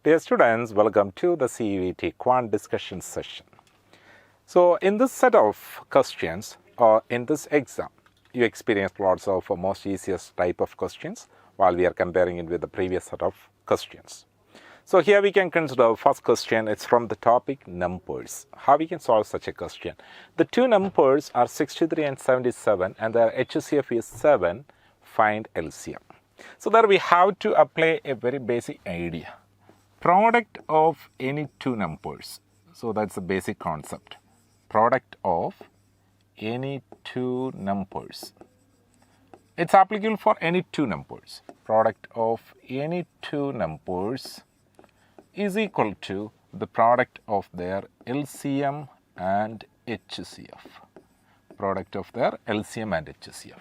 Dear students, welcome to the CUET Quant discussion session. So in this set of questions or in this exam, you experienced lots of most easiest type of questions while we are comparing it with the previous set of questions. So here we can consider first question. It's from the topic numbers. How we can solve such a question? The two numbers are 63 and 77 and their HCF is 7. Find LCM. So there we have to apply a very basic idea. Product of any two numbers. So that's the basic concept. Product of any two numbers. It's applicable for any two numbers. Product of any two numbers is equal to the product of their LCM and HCF. Product of their LCM and HCF.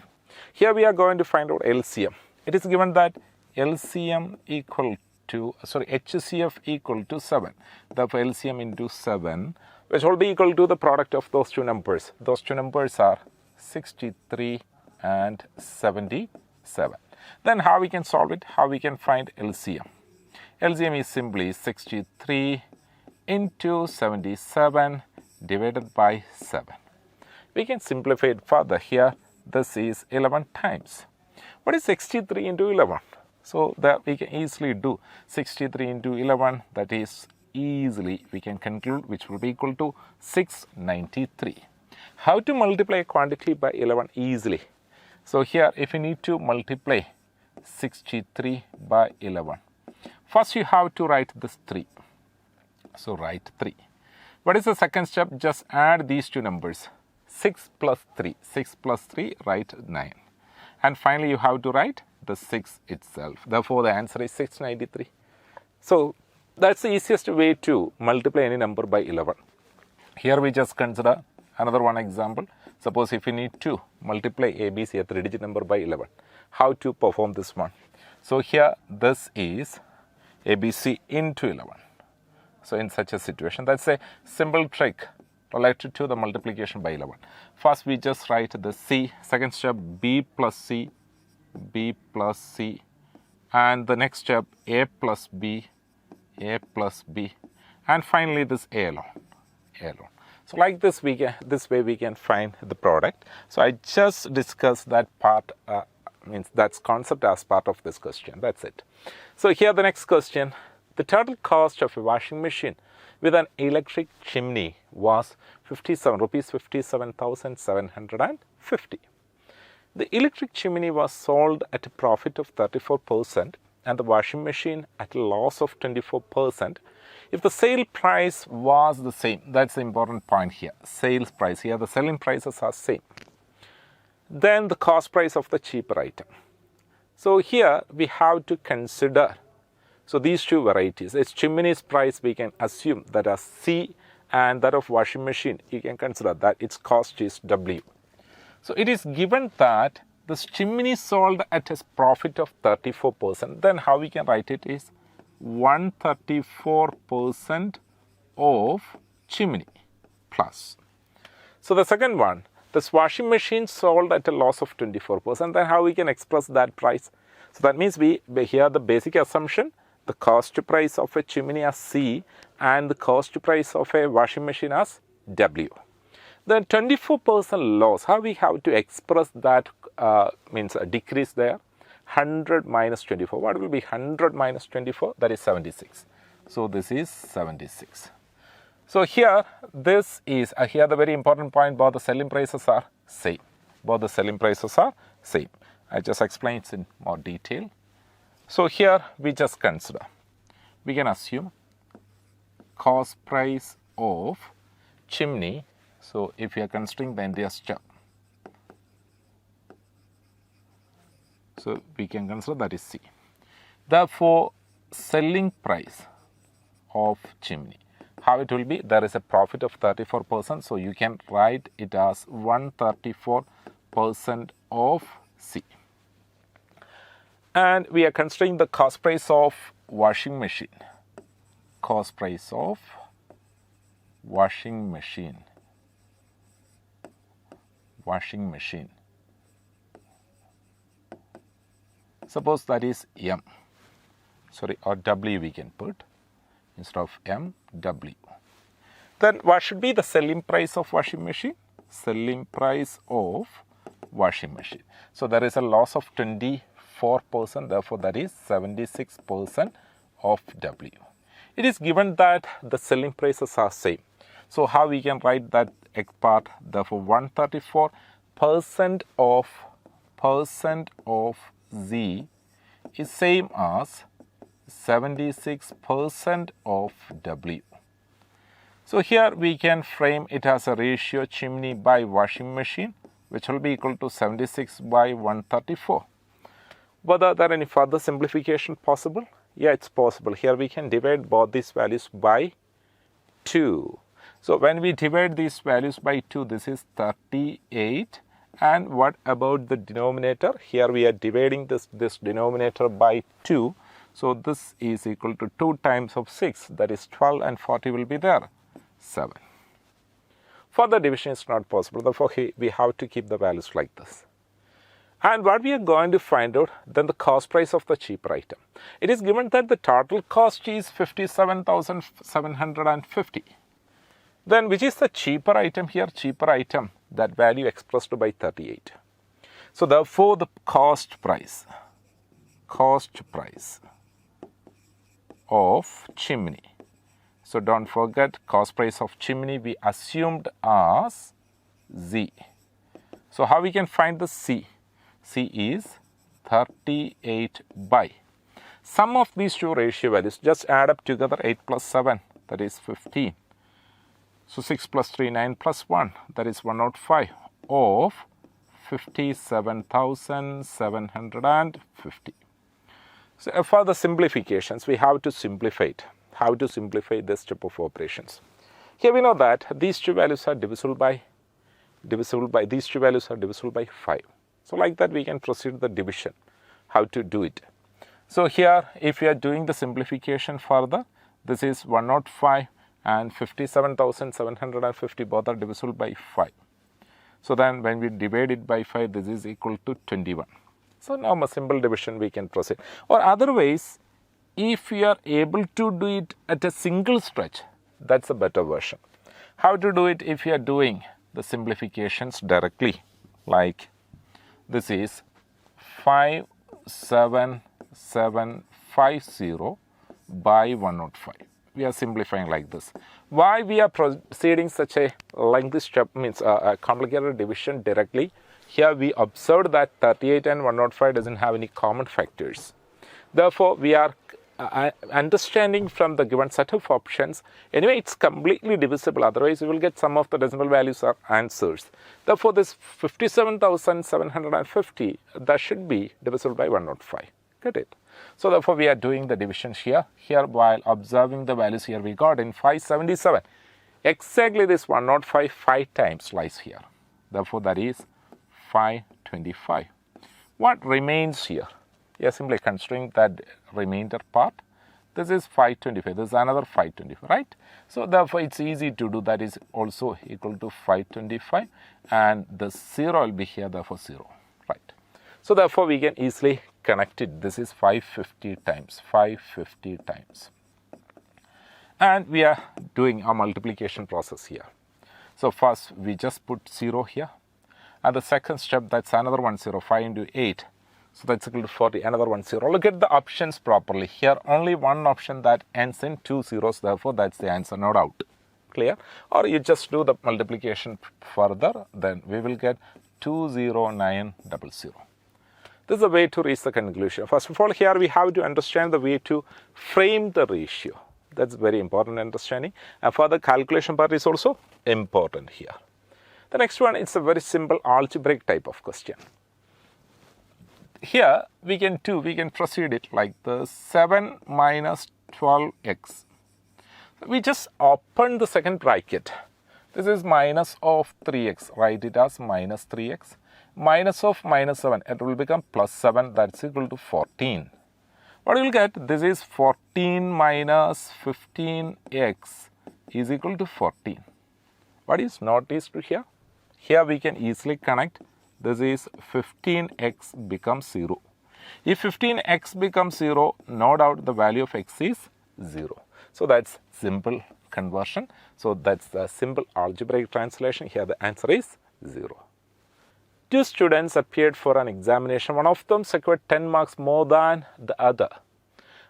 Here we are going to find out LCM. It is given that LCM equal to, HCF equal to 7. Therefore, LCM into 7, which will be equal to the product of those two numbers. Those two numbers are 63 and 77. Then how we can solve it? How we can find LCM? LCM is simply 63 into 77 divided by 7. We can simplify it further. Here, this is 11 times. What is 63 into 11? So that we can easily do 63 into 11, that is easily we can conclude which will be equal to 693. How to multiply a quantity by 11 easily? So here if you need to multiply 63 by 11, first you have to write this 3. So write 3. What is the second step? Just add these two numbers. 6 plus 3. 6 plus 3, write 9. And finally you have to write the 6 itself. Therefore, the answer is 693. So, that's the easiest way to multiply any number by 11. Here we just consider another one example. Suppose if you need to multiply ABC, a 3-digit number, by 11. How to perform this one? So, here this is ABC into 11. So, in such a situation, that's a simple trick related to the multiplication by 11. First, we just write the C. Second step, B plus C. B plus C, and the next step A plus B, A plus B, and finally this A alone, A alone. So like this way we can find the product. So I just discussed that part, means that's concept as part of this question. That's it. So here the next question. The total cost of a washing machine with an electric chimney was rupees 57,750. The electric chimney was sold at a profit of 34% and the washing machine at a loss of 24% if the sale price was the same. That's the important point here. Sales price. Here the selling prices are same. Then the cost price of the cheaper item. So here we have to consider, so these two varieties. Its chimney's price we can assume that as C, and that of washing machine you can consider that its cost is W. So it is given that this chimney sold at a profit of 34%. Then how we can write it is 134% of chimney plus. So the second one, this washing machine sold at a loss of 24%. Then how we can express that price? So that means we here the basic assumption, the cost price of a chimney as C and the cost price of a washing machine as W. The 24% loss, how we have to express that, means a decrease there. 100 minus 24. What will be 100 minus 24? That is 76. So this is 76. So here, this is, here the very important point, both the selling prices are same. Both the selling prices are same. I just explained it in more detail. So here we just consider, we can assume cost price of chimney. So if we are considering the entire step, so we can consider that is C. Therefore, selling price of chimney, how it will be? There is a profit of 34%. So you can write it as 134% of C. And we are considering the cost price of washing machine. Cost price of washing machine. Washing machine. Suppose that is M, or W we can put. instead of MW. Then what should be the selling price of washing machine? Selling price of washing machine. So there is a loss of 24%, therefore that is 76% of W. It is given that the selling prices are same. So how we can write that X part? Therefore 134% of Z is same as 76% of W. So here we can frame it as a ratio chimney by washing machine, which will be equal to 76 by 134. Whether there any further simplification possible? Yeah, it's possible. Here we can divide both these values by 2. So when we divide these values by 2, this is 38. And what about the denominator? Here we are dividing this denominator by 2. So this is equal to 2 times of 6, that is 12, and 40 will be there, 7. Further division is not possible, therefore we have to keep the values like this. And what we are going to find out, then the cost price of the cheaper item. It is given that the total cost is 57,750. Then which is the cheaper item here? Cheaper item, that value expressed by 38. So therefore the cost price of chimney. So don't forget, cost price of chimney we assumed as Z. So how we can find the C? C is 38 by. Sum of these two ratio values, just add up together, 8 plus 7, that is 15. So 6 plus 3, 9 plus 1, that is 105 of 57,750. So for the simplifications, we have to simplify it. How to simplify this step of operations? Here we know that these two values are divisible by these two values are divisible by 5. So like that we can proceed the division. How to do it? So here if we are doing the simplification further, this is 105 and 57,750 both are divisible by 5. So then when we divide it by 5, this is equal to 21. So now a simple division we can proceed. Or otherwise, if we are able to do it at a single stretch, that's a better version. How to do it if we are doing the simplifications directly? Like this is 57750 by 105. We are simplifying like this. Why we are proceeding such a lengthy step, means a complicated division directly? Here we observed that 38 and 105 doesn't have any common factors. Therefore, we are understanding from the given set of options, anyway it's completely divisible, otherwise you will get some of the decimal values are answers. Therefore, this 57,750, that should be divisible by 105. Get it? So therefore, we are doing the divisions here. Here while observing the values here, we got in 577. Exactly this 105 5 times lies here. Therefore, that is 525. What remains here? We are simply considering that remainder part. This is 525. This is another 525, right? So therefore, it's easy to do. That is also equal to 525, and the 0 will be here. Therefore, 0, right? So therefore, we can easily connect it. This is 550 times, 550 times. And we are doing a multiplication process here. So first, we just put 0 here. And the second step, that's another 1 0, 5 into 8. So that's equal to 40, another 1 0. Look at the options properly. Here, only one option that ends in 2 zeros. Therefore, that's the answer, no doubt. Clear? Or you just do the multiplication further, then we will get 20900. This is a way to reach the conclusion. First of all, here we have to understand the way to frame the ratio. That's very important understanding. And for the calculation part is also important here. The next one, it's a very simple algebraic type of question. Here we can proceed it like the 7 minus 12x. We just open the second bracket. This is minus of 3x. Write it as minus 3x. Minus of minus 7. It will become plus 7. That's equal to 14. What you will get? This is 14 minus 15x is equal to 14. What is noticed here? Here we can easily connect. This is 15x becomes 0. If 15x becomes 0, no doubt the value of x is 0. So that's simple conversion. So that's the simple algebraic translation. Here the answer is 0. Two students appeared for an examination. One of them secured 10 marks more than the other,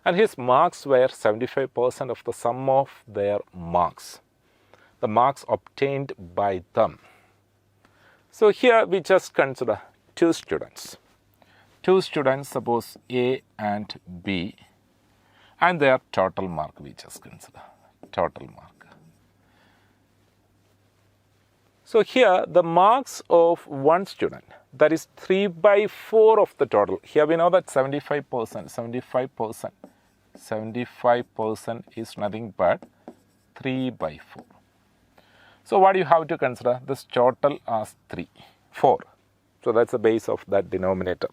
and his marks were 75% of the sum of their marks, the marks obtained by them. So here we just consider two students. Two students, suppose A and B, and their total mark we just consider, total mark. So here the marks of one student, that is 3 by 4 of the total. Here we know that 75% is nothing but 3 by 4. So what you have to consider? This total as 4. So that's the base of that denominator.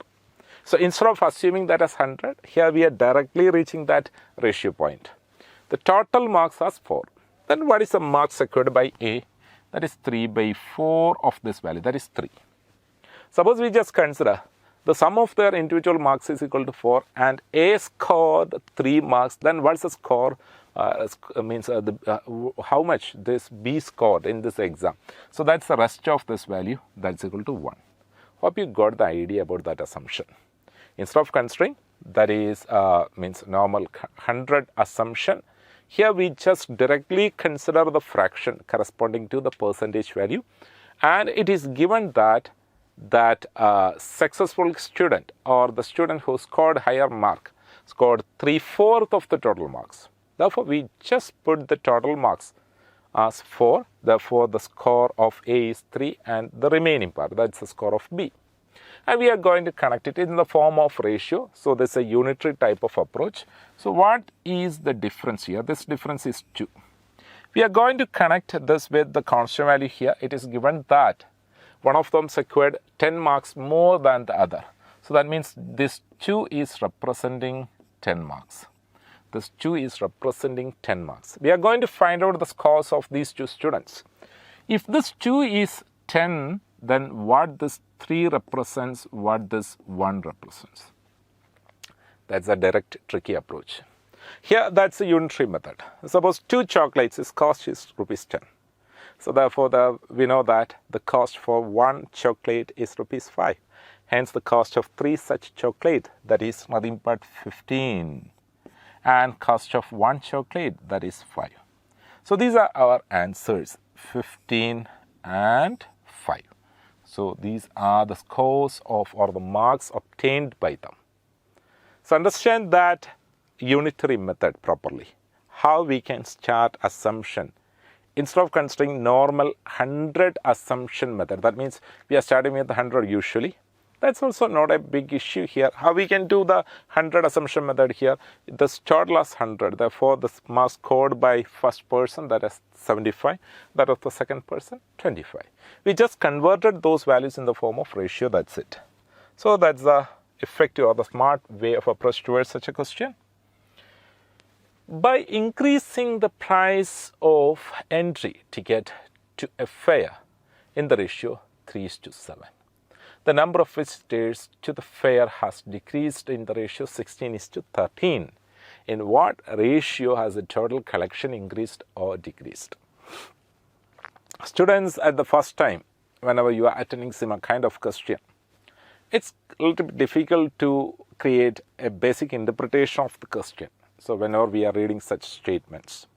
So instead of assuming that as 100, here we are directly reaching that ratio point. The total marks as 4. Then what is the mark secured by A? That is 3 by 4 of this value, that is 3. Suppose we just consider the sum of their individual marks is equal to 4 and A scored 3 marks, then what's the score? How much this B scored in this exam. So that's the rest of this value, that's equal to 1. Hope you got the idea about that assumption. Instead of considering that is normal 100 assumption, here we just directly consider the fraction corresponding to the percentage value, and it is given that successful student or the student who scored higher mark scored 3/4 of the total marks. Therefore, we just put the total marks as 4. Therefore, the score of A is 3 and the remaining part, that's the score of B. And we are going to connect it in the form of ratio. So this is a unitary type of approach. So what is the difference here? This difference is 2. We are going to connect this with the constant value here. It is given that one of them secured 10 marks more than the other. So that means this 2 is representing 10 marks. This 2 is representing 10 marks. We are going to find out the scores of these two students. If this 2 is 10, then what this 3 represents, what this 1 represents. That's a direct, tricky approach. Here, that's a unitary method. Suppose 2 chocolates, its cost is rupees 10. So therefore, we know that the cost for 1 chocolate is rupees 5. Hence, the cost of 3 such chocolate, that is nothing but 15. And cost of 1 chocolate, that is 5. So these are our answers, 15 and 5. So these are the scores of or the marks obtained by them. So understand that unitary method properly. How we can start assumption. Instead of considering normal 100 assumption method, that means we are starting with 100 usually. That's also not a big issue here. How we can do the 100 assumption method here? The total is 100. Therefore, the marks scored by first person, that is 75. That of the second person, 25. We just converted those values in the form of ratio. That's it. So that's the effective or the smart way of approach towards such a question. By increasing the price of entry ticket to a fair in the ratio 3:7. The number of visitors to the fair has decreased in the ratio 16:13. In what ratio has the total collection increased or decreased? Students, at the first time, whenever you are attending some kind of question, it's a little bit difficult to create a basic interpretation of the question. So whenever we are reading such statements.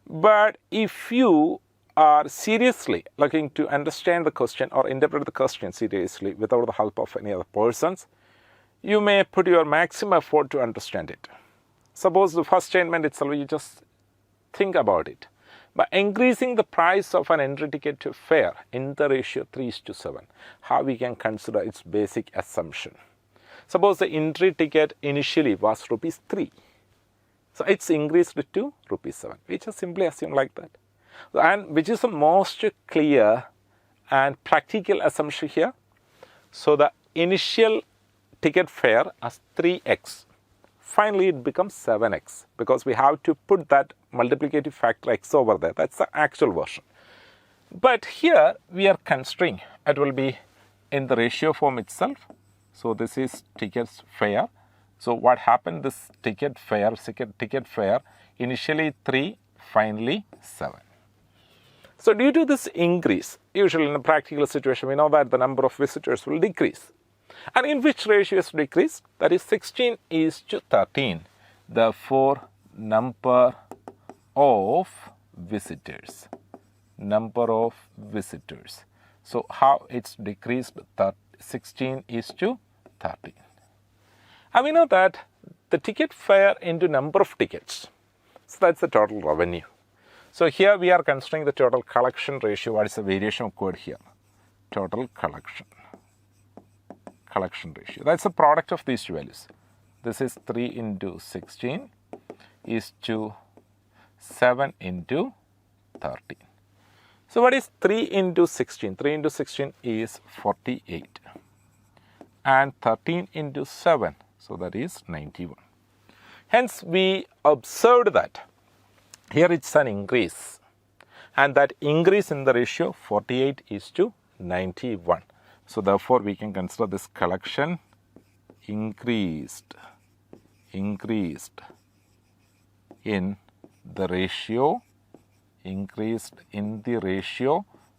But if you are seriously looking to understand the question or interpret the question seriously without the help of any other persons, you may put your maximum effort to understand it. Suppose the first statement itself, you just think about it. By increasing the price of an entry ticket to fair in the ratio 3:7, how we can consider its basic assumption. Suppose the entry ticket initially was rupees 3. So it's increased to rupees 7. We just simply assume like that. And which is the most clear and practical assumption here? So the initial ticket fare as 3x. Finally, it becomes 7x because we have to put that multiplicative factor x over there. That's the actual version. But here we are considering it will be in the ratio form itself. So this is tickets fare. So what happened? This ticket fare Initially 3, finally 7. So due to this increase, usually in a practical situation, we know that the number of visitors will decrease. And in which ratio is decreased? That is 16 is to 13. Therefore, number of visitors. So how it's decreased? 16 is to 13. And we know that the ticket fare into number of tickets. So that's the total revenue. So here we are considering the total collection ratio. What is the variation of Cuet here? Total collection ratio. That's the product of these two values. This is 3 into 16 is to 7 into 13. So what is 3 into 16? 3 into 16 is 48. And 13 into 7, so that is 91. Hence we observed that here it's an increase. And that increase in the ratio 48 is to 91. So therefore we can consider this collection increased in the ratio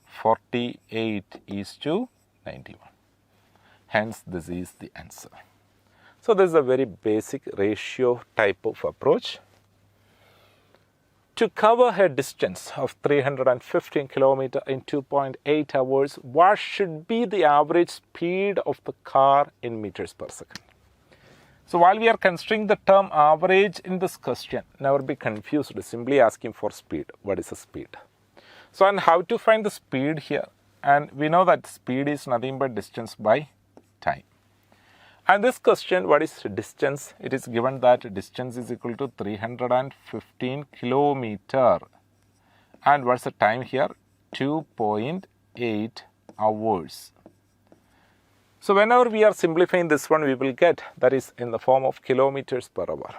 48 is to 91. Hence this is the answer. So this is a very basic ratio type of approach. To cover a distance of 315 km in 2.8 hours, what should be the average speed of the car in meters per second? So while we are considering the term average in this question, never be confused, simply asking for speed. What is the speed? So and how to find the speed here? And we know that speed is nothing but distance by time. And this question, what is distance? It is given that distance is equal to 315 kilometer. And what's the time here? 2.8 hours. So whenever we are simplifying this one, we will get that is in the form of kilometers per hour.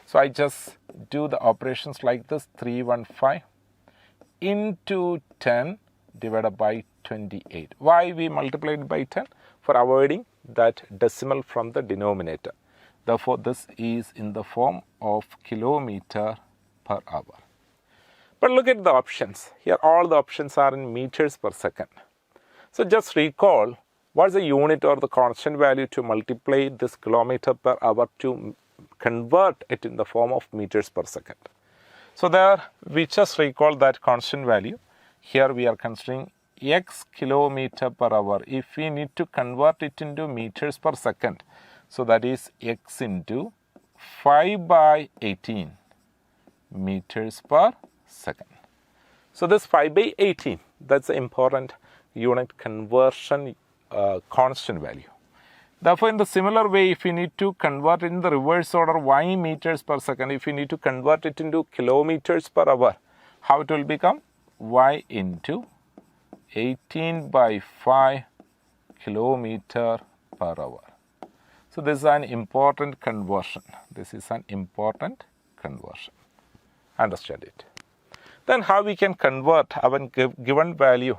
So I just do the operations like this, 315 into 10 divided by 28. Why we multiplied by 10? For avoiding that decimal from the denominator. Therefore, this is in the form of kilometer per hour. But look at the options. Here all the options are in meters per second. So just recall what's the unit or the constant value to multiply this kilometer per hour to convert it in the form of meters per second. So there we just recall that constant value. Here we are considering x kilometer per hour. If we need to convert it into meters per second, so that is x into 5 by 18 meters per second. So this 5 by 18, that's the important unit conversion constant value. Therefore, in the similar way, if we need to convert in the reverse order y meters per second, if we need to convert it into kilometers per hour, how it will become? Y into 18 by 5 kilometer per hour. So this is an important conversion. Understand it. Then how we can convert our given value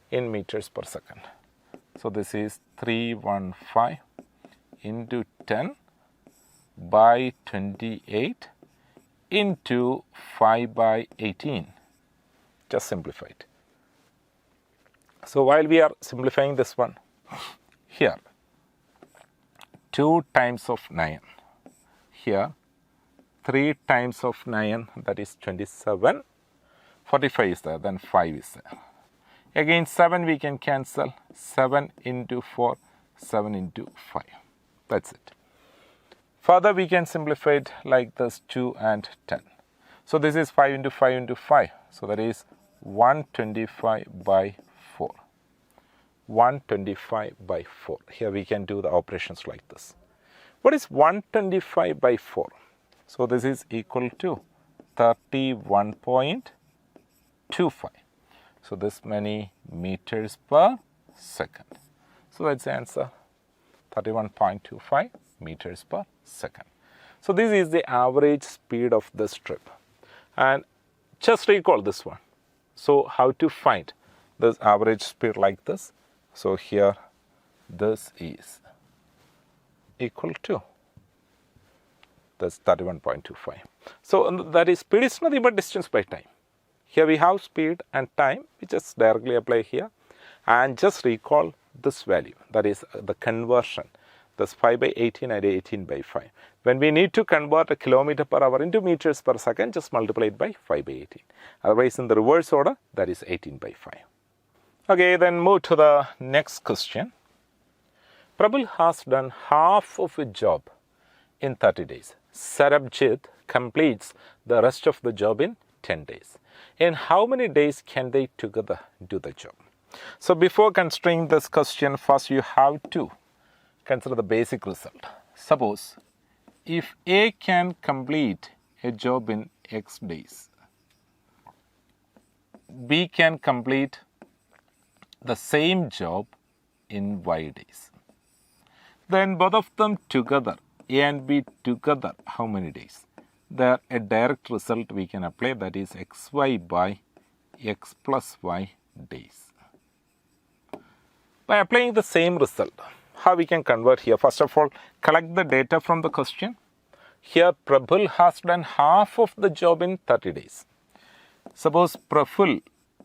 in meters per second. So this is 315 into 10 by 28 into 5 by 18. Just simplify it. So while we are simplifying this one, here 2 times of 9, here 3 times of 9, that is 27, 45 is there, then 5 is there. Again 7 we can cancel, 7 into 4, 7 into 5, that's it. Further we can simplify it like this, 2 and 10. So this is 5 into 5 into 5, so that is 125 by 4. 125 by 4. Here we can do the operations like this. What is 125 by 4? So this is equal to 31.25. So this many meters per second. So that's the answer, 31.25 meters per second. So this is the average speed of this trip. And just recall this one. So how to find this average speed like this? So here this is equal to this 31.25. So that is speed is nothing but distance by time. Here we have speed and time, we just directly apply here and just recall this value, that is the conversion, this 5 by 18 and 18 by 5. When we need to convert a kilometer per hour into meters per second, just multiply it by 5 by 18. Otherwise, in the reverse order, that is 18 by 5. Okay, then move to the next question. Prabal has done half of a job in 30 days. Sarabjit completes the rest of the job in 10 days. In how many days can they together do the job? So before considering this question, first you have to consider the basic result. Suppose if A can complete a job in X days, B can complete the same job in Y days. Then both of them together, A and B together, how many days? There a direct result we can apply, that is xy by x plus y days. By applying the same result, how we can convert here? First of all, collect the data from the question. Here Prabal has done half of the job in 30 days. Suppose Prabal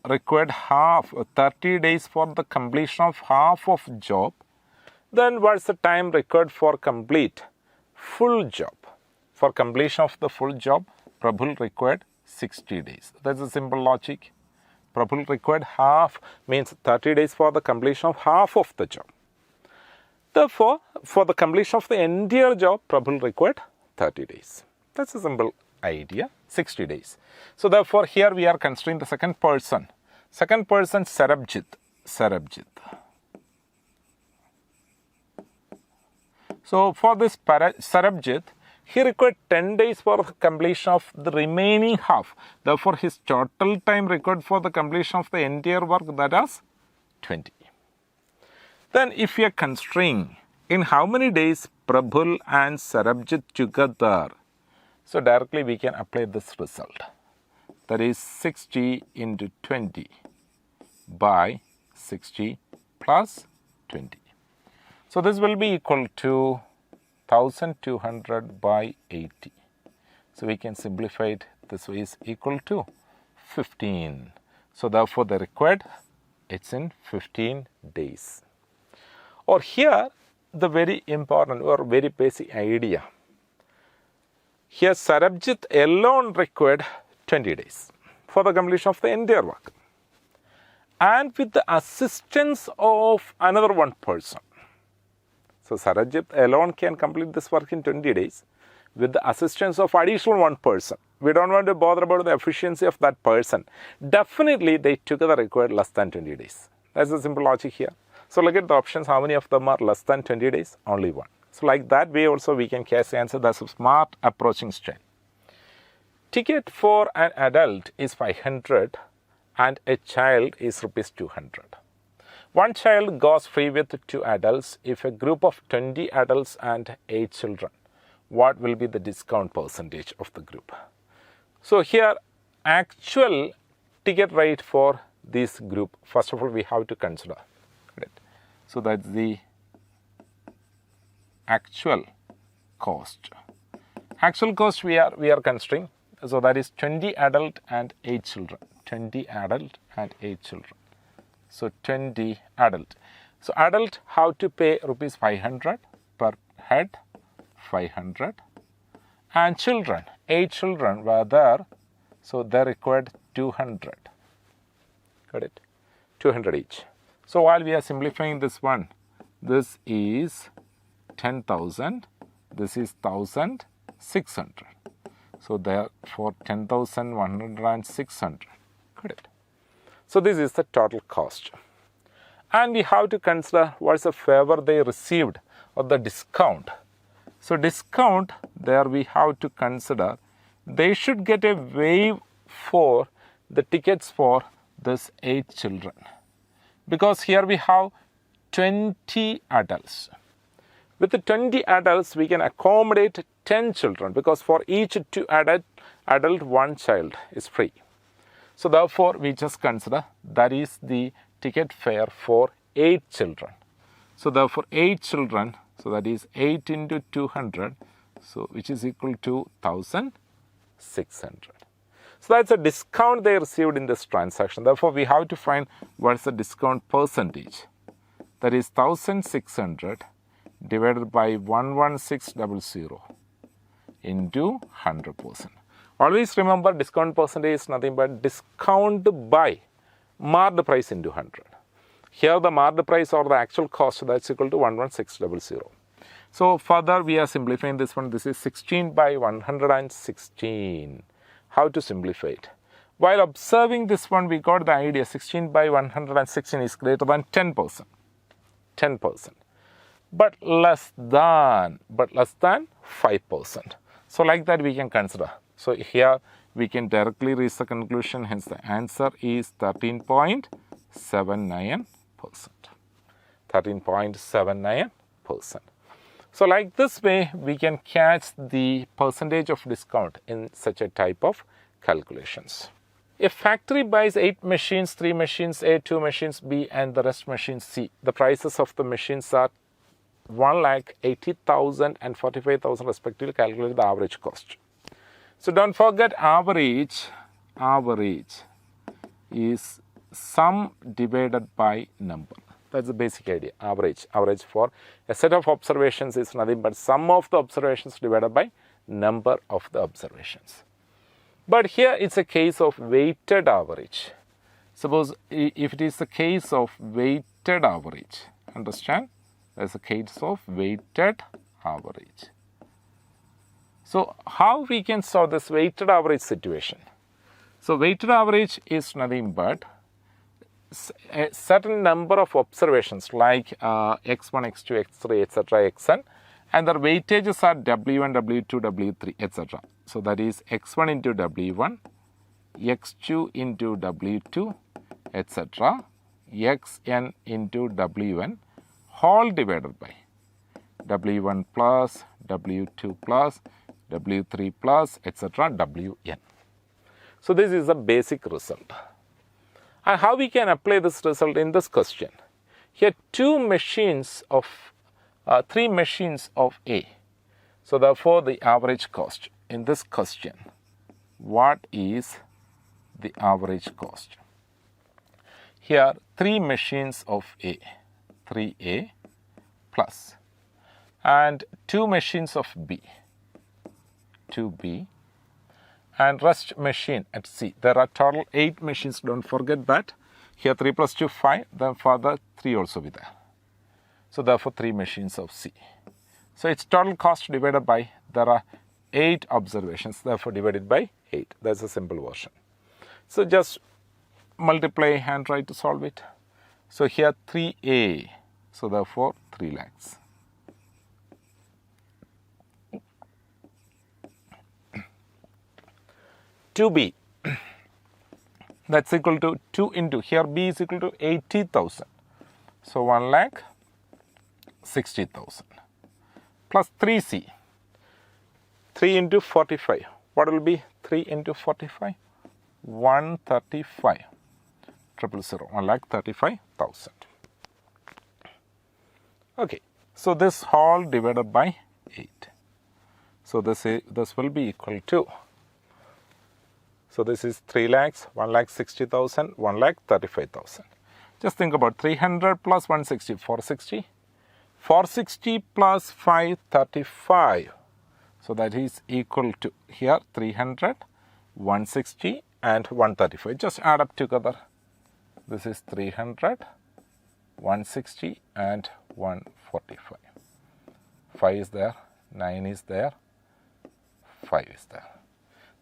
required 30 days for the completion of half of job. Then what's the time required for complete full job? For completion of the full job, Prabal required 60 days. That's a simple logic. Prabal required half, means 30 days for the completion of half of the job. Therefore, for the completion of the entire job, Prabal required 30 days. That's a simple idea, 60 days. So therefore, here we are considering the second person. Second person, Sarabjit. So for this Sarabjit, he required 10 days for the completion of the remaining half. Therefore, his total time required for the completion of the entire work, that is 20. Then if we are considering in how many days Prabal and Sarabjit together, so directly we can apply this result. That is 60 into 20 by 60 plus 20. So this will be equal to 1200 by 80. So we can simplify it. This is equal to 15. So therefore the required, it's in 15 days. Or here the very important or very basic idea. Here Sarabjit alone required 20 days for the completion of the entire work. And with the assistance of another one person. So Sarabjit alone can complete this work in 20 days with the assistance of additional one person. We don't want to bother about the efficiency of that person. Definitely they together required less than 20 days. That's the simple logic here. So look at the options. How many of them are less than 20 days? Only one. So like that way also we can case answer. That's a smart approaching style. Ticket for an adult is 500 and a child is rupees 200. One child goes free with 2 adults if a group of 20 adults and 8 children. What will be the discount percentage of the group? So here actual ticket rate for this group, first of all we have to consider. So that's the actual cost. Actual cost we are considering. So that is 20 adult and 8 children. 20 adult and 8 children. So 20 adult. So adult have to pay rupees 500 per head, 500. And children, 8 children were there. So they required 200. Got it? 200 each. So while we are simplifying this one, this is 10,000. This is 1,600. So therefore 10,100 and 600. Got it? So this is the total cost. And we have to consider what's the favor they received or the discount. So discount, there we have to consider they should get a waive for the tickets for this 8 children. Because here we have 20 adults. With the 20 adults, we can accommodate 10 children because for each 2 adult, 1 child is free. So therefore, we just consider that is the ticket fare for 8 children. So therefore, 8 children, so that is 8 into 200, so which is equal to 1,600. 1,600. So that's a discount they received in this transaction. Therefore, we have to find what's the discount percentage. That is 1,600 divided by 11600 into 100%. Always remember, discount percentage is nothing but discount by marked price into 100. Here the marked price or the actual cost, that's equal to 11600. So further we are simplifying this one. This is 16 by 116. How to simplify it? While observing this one, we got the idea 16 by 116 is greater than 10%. 10%. But less than 5%. So like that we can consider. So here we can directly reach the conclusion. Hence the answer is 13.79%. 13.79%. So like this way, we can catch the percentage of discount in such a type of calculations. A factory buys 8 machines, 3 machines A, 2 machines B, and the rest machines C. The prices of the machines are 1,80,000 and 45,000 respectively. Calculate the average cost. So don't forget, average is sum divided by number. That's the basic idea. Average for a set of observations is nothing but sum of the observations divided by number of the observations. But here it's a case of weighted average. Suppose if it is the case of weighted average, understand? There's a case of weighted average. So how we can solve this weighted average situation? So weighted average is nothing but a certain number of observations like x1, x2, x3, etc., xn, and their weightages are w1, w2, w3, etc. So that is x1 into w1, x2 into w2, etc., xn into wn, whole divided by w1 plus, w2 plus, w3 plus, etc., wn. So this is the basic result. And how we can apply this result in this question? Here 3 machines of A. So therefore the average cost in this question, what is the average cost? Here 3 machines of A, 3A plus, and 2 machines of B, 2B, and rest machine at C. There are total 8 machines, don't forget that. Here 3 plus 2, 5, then further 3 also be there. So therefore 3 machines of C. So its total cost divided by, there are 8 observations, therefore divided by 8. That's a simple version. So just multiply and try to solve it. So here 3A, so therefore 3 lakhs. 2B, that's equal to 2 into, here B is equal to 80,000. So 1,60,000 plus 3C, 3 into 45. What will be 3 into 45? 135, 000, 1,35,000. Okay, so this whole divided by 8. So this will be equal to, so this is 3 lakhs, 1,60,000, 1,35,000. Just think about 300 plus 160, 460. 460 plus 535. So that is equal to, here 300, 160 and 135. Just add up together. This is 300, 160 and 145. 5 is there, 9 is there, 5 is there.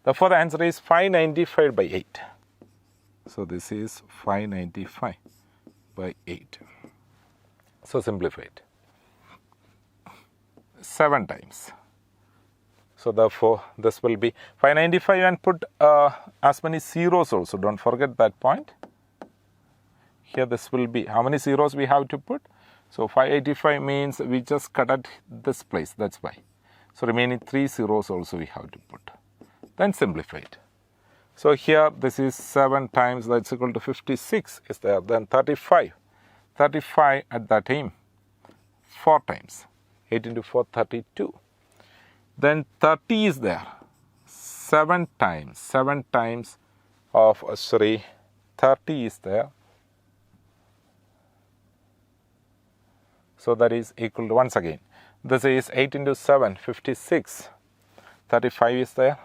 Therefore, the answer is 595 by 8. So this is 595 by 8. So simplify it. 7 times. So therefore, this will be 595 and put as many zeros also. Don't forget that point. Here this will be, how many zeros we have to put? So 585 means we just cut at this place. That's why. So remaining 3 zeros also we have to put. Then simplify it. So here this is 7 times, that's equal to 56 is there. Then 35. 35 at that time 4 times. 8 into 4, 32. Then 30 is there. 7 times of 30 is there. So that is equal to, once again, this is 8 into 7, 56. 35 is there.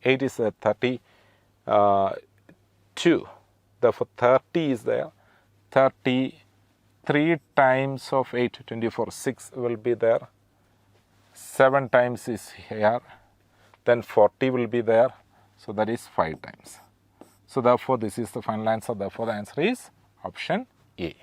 8 is 32. Therefore, 30 is there. 33 times of 8, 24. 6 will be there. 7 times is here. Then 40 will be there. So that is 5 times. So therefore, this is the final answer. Therefore, the answer is option A.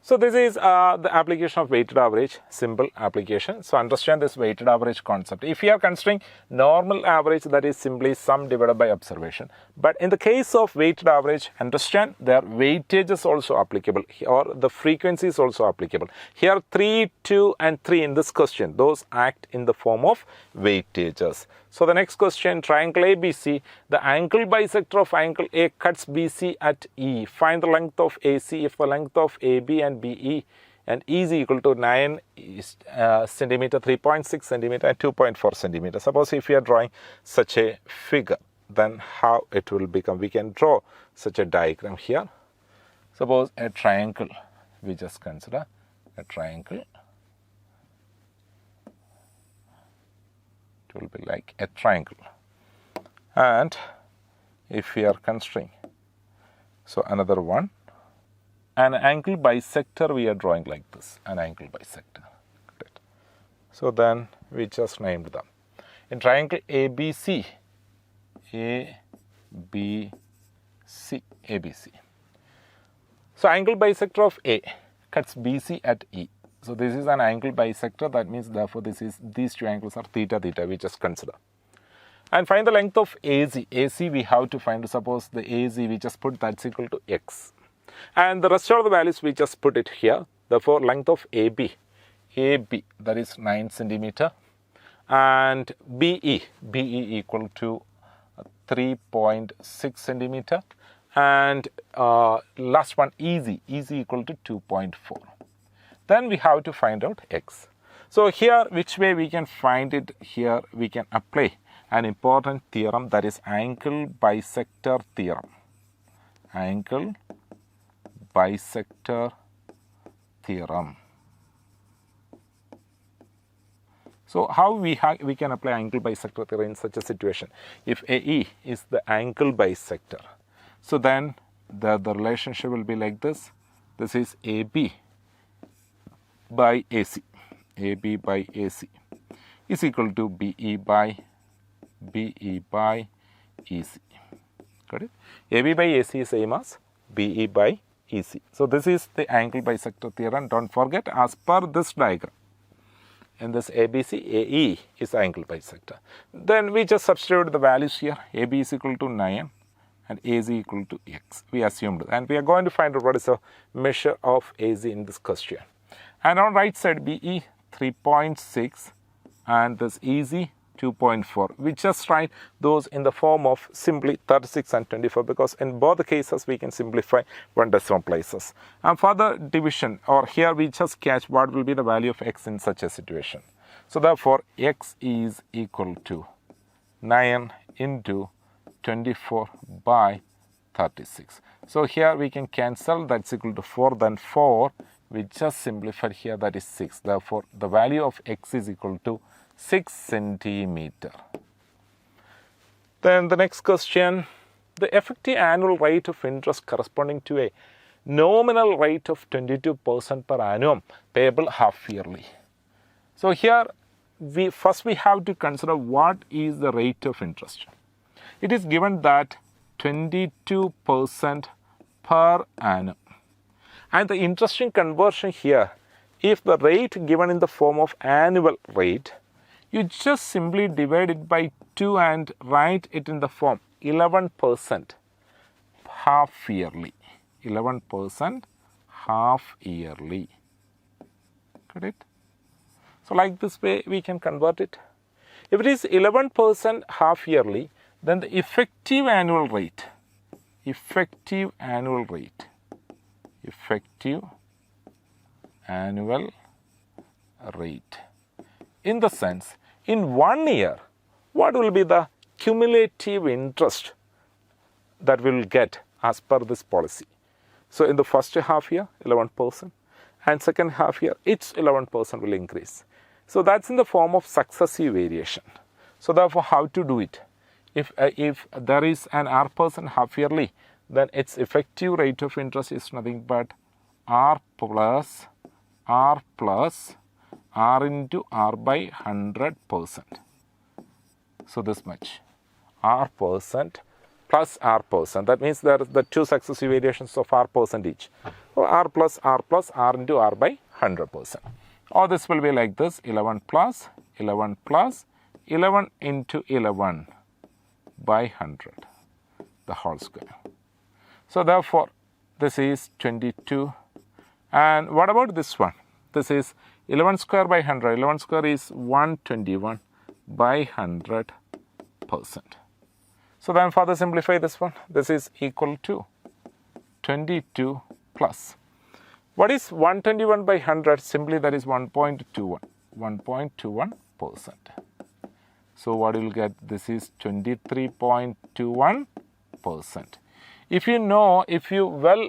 So this is the application of weighted average, simple application. So understand this weighted average concept. If you are considering normal average, that is simply sum divided by observation. But in the case of weighted average, understand their weightage is also applicable, or the frequency is also applicable. Here 3, 2 and 3 in this question, those act in the form of weightages. So the next question, triangle ABC, the angle bisector of angle A cuts BC at E. Find the length of AC if the length of AB and BE and E is equal to 9 centimeter, 3.6 centimeter and 2.4 centimeter. Suppose if you are drawing such a figure, then how it will become? We can draw such a diagram here. Suppose a triangle, we just consider a triangle. It will be like a triangle. And if we are considering, so another one, an angle bisector we are drawing like this, an angle bisector. Great. So then we just named them. In triangle ABC, ABC. So angle bisector of A cuts BC at E. So this is an angle bisector. That means therefore these two angles are theta, theta. We just consider. And find the length of AC. AC we have to find. Suppose the AC we just put that's equal to X. And the rest of the values we just put it here. Therefore length of AB that is 9 centimeter. And BE equal to 3.6 centimeter. And last one EZ equal to 2.4. Then we have to find out X. So here, which way we can find it? Here we can apply an important theorem, that is angle bisector theorem. Angle bisector theorem. So how we can apply angle bisector theorem in such a situation? If AE is the angle bisector, so then the relationship will be like this. This is AB by AC. AB by AC is equal to BE by EC. Got it? AB by AC is same as BE by EC. So this is the angle bisector theorem. Don't forget, as per this diagram, in this ABC, AE is angle bisector. Then we just substitute the values here. AB is equal to 9 and AC equal to X. We assumed, and we are going to find out what is the measure of AC in this question. And on right side, BE 3.6 and this EZ 2.4. We just write those in the form of simply 36 and 24, because in both the cases we can simplify one decimal places. And for the division, or here we just catch what will be the value of X in such a situation. So therefore, X is equal to 9 into 24 by 36. So here we can cancel, that's equal to 4, then 4. We just simplified here, that is 6. Therefore, the value of X is equal to 6 centimeter. Then the next question, the effective annual rate of interest corresponding to a nominal rate of 22% per annum payable half yearly. So here we have to consider what is the rate of interest. It is given that 22% per annum. And the interesting conversion here, if the rate given in the form of annual rate, you just simply divide it by 2 and write it in the form 11% half yearly. 11% half yearly. Got it? So like this way we can convert it. If it is 11% half yearly, then the effective annual rate in the sense, in 1 year, what will be the cumulative interest that we will get as per this policy. So in the first half year, 11%, and second half year, it's 11% will increase. So that's in the form of successive variation. So therefore, how to do it? If there is an R% half yearly, then its effective rate of interest is nothing but R plus R into R by 100%. So this much, R% plus R%. That means there are the two successive variations of R% each. So R plus R into R by 100%. Or this will be like this, 11 plus 11 into 11 by 100, the whole square. So therefore, this is 22. And what about this one? This is 11 square by 100. 11 square is 121 by 100%. So then further simplify this one. This is equal to 22 plus. What is 121 by 100? Simply that is 1.21. 1.21%. So what you will get? This is 23.21%. If you know, if you well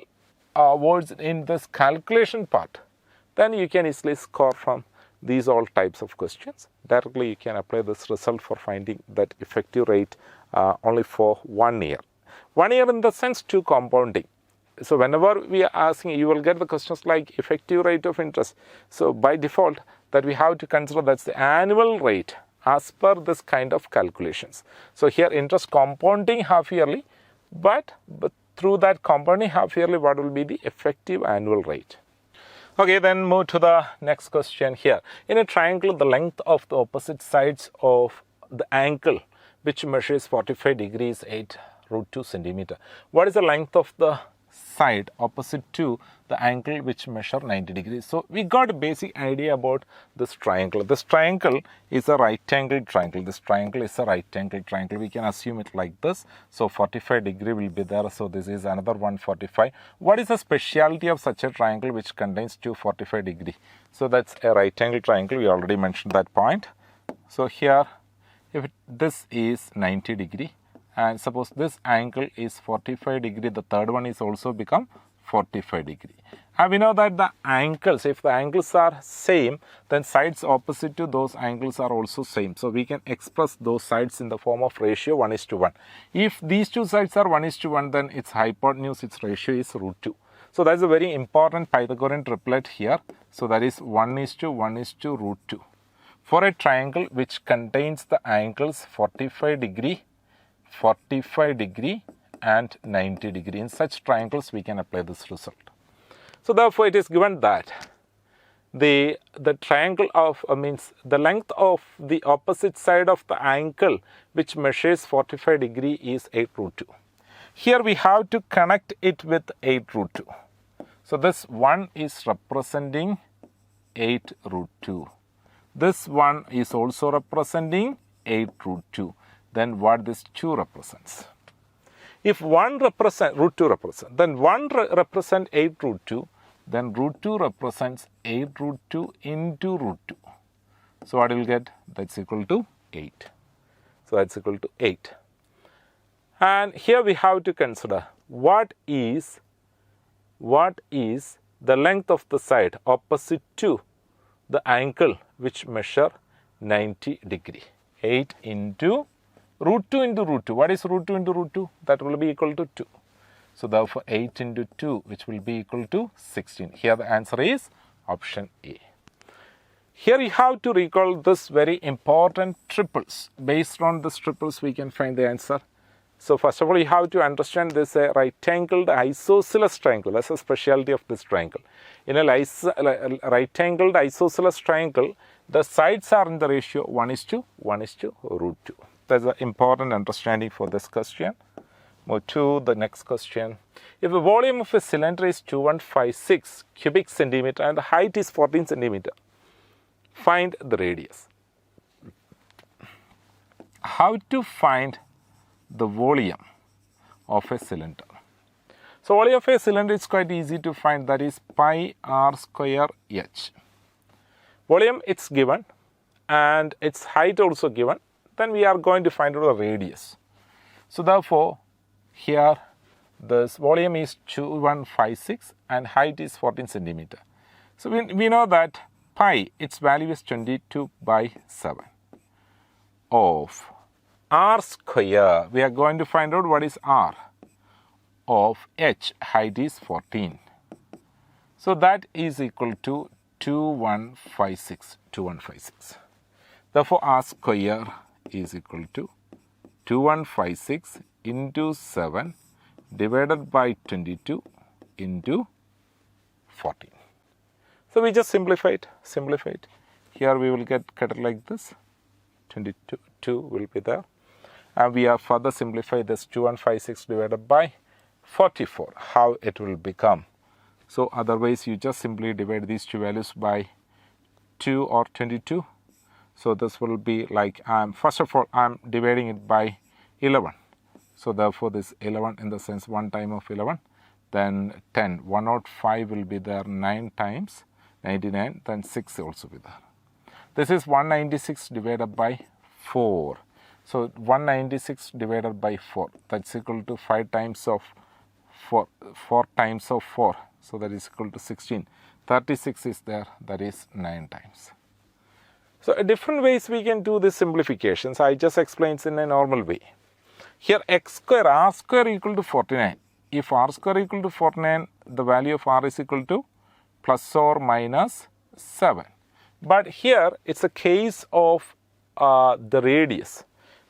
words in this calculation part, then you can easily score from these all types of questions. Directly you can apply this result for finding that effective rate only for 1 year. 1 year in the sense to compounding. So whenever we are asking, you will get the questions like effective rate of interest. So by default, that we have to consider that's the annual rate as per this kind of calculations. So here interest compounding half yearly, but through that compounding half yearly, what will be the effective annual rate? Okay, then move to the next question here. In a triangle, the length of the opposite sides of the angle, which measures 45 degrees, 8√2 centimeter. What is the length of the side opposite to the angle which measure 90 degrees? So we got a basic idea about this triangle. This triangle is a right angle triangle. This triangle is a right angle triangle. We can assume it like this. So 45 degree will be there. So this is another 145. What is the speciality of such a triangle which contains two 45 degree? So that's a right angle triangle. We already mentioned that point. So here, if this is 90 degree, and suppose this angle is 45 degree, the third one is also become 45 degree. And we know that the angles, if the angles are same, then sides opposite to those angles are also same. So we can express those sides in the form of ratio 1:1. If these two sides are 1:1, then its hypotenuse, its ratio is √2. So that's a very important Pythagorean triplet here. So that is 1:1:√2. For a triangle which contains the angles 45 degree, and 90 degree. In such triangles, we can apply this result. So therefore, it is given that the triangle of means the length of the opposite side of the angle which measures 45 degree is 8√2. Here we have to connect it with 8√2. So this one is representing 8√2. This one is also representing 8√2. Then what this 2 represents? If one represent √2 represent, then one represent 8√2, then √2 represents 8√2 into √2. So what you will get? That's equal to 8. So that's equal to 8. And here we have to consider what is the length of the side opposite to the angle which measure 90 degree. 8 into √2 into √2. What is √2 into √2? That will be equal to 2. So therefore 8 into 2, which will be equal to 16. Here the answer is option A. Here you have to recall this very important triples. Based on this triples, we can find the answer. So first of all, you have to understand this right-angled isosceles triangle. That's a specialty of this triangle. In a right-angled isosceles triangle, the sides are in the ratio 1:1:√2. That's an important understanding for this question. Move to the next question. If the volume of a cylinder is 2156 cubic centimeter and the height is 14 centimeter, find the radius. How to find the volume of a cylinder? So volume of a cylinder is quite easy to find. That is pi r square h. Volume it's given and its height also given. then we are going to find out the radius. So therefore, here this volume is 2156 and height is 14 centimeter. So we know that pi, its value is 22/7 of r square. We are going to find out what is r of h, height is 14. So that is equal to 2156. Therefore, r square is equal to 2156 into 7 divided by 22 into 14. So we just simplify it. Here we will get cut like this. 22 will be there. And we have further simplified this 2156 divided by 44. How it will become. So otherwise you just simply divide these two values by 2 or 22. So this will be like, first of all, I am dividing it by 11. So therefore this 11 in the sense 1 time of 11. Then 10, 105 will be there 9 times 99, then 6 also be there. This is 196 divided by 4. So 196 divided by 4, that's equal to 5 times of 4, 4 times of 4. So that is equal to 16. 36 is there, that is 9 times. So different ways we can do these simplifications. I just explained in a normal way. Here x square, r square equal to 49. If r square equal to 49, the value of r is equal to plus or minus 7. But here it's a case of the radius.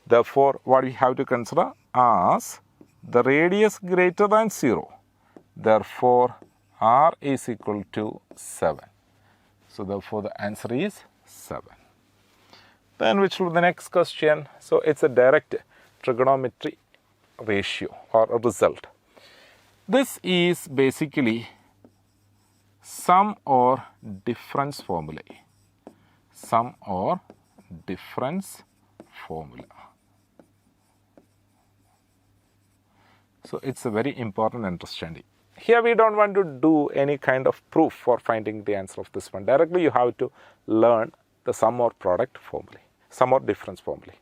Therefore, what we have to consider as the radius greater than 0. Therefore, r is equal to 7. So therefore, the answer is 7. Then which will be the next question? So it's a direct trigonometry ratio or a result. This is basically sum or difference formulae. Sum or difference formula. So it's a very important understanding. Here we don't want to do any kind of proof for finding the answer of this one. Directly you have to learn the sum or product formulae, sum or difference formulae.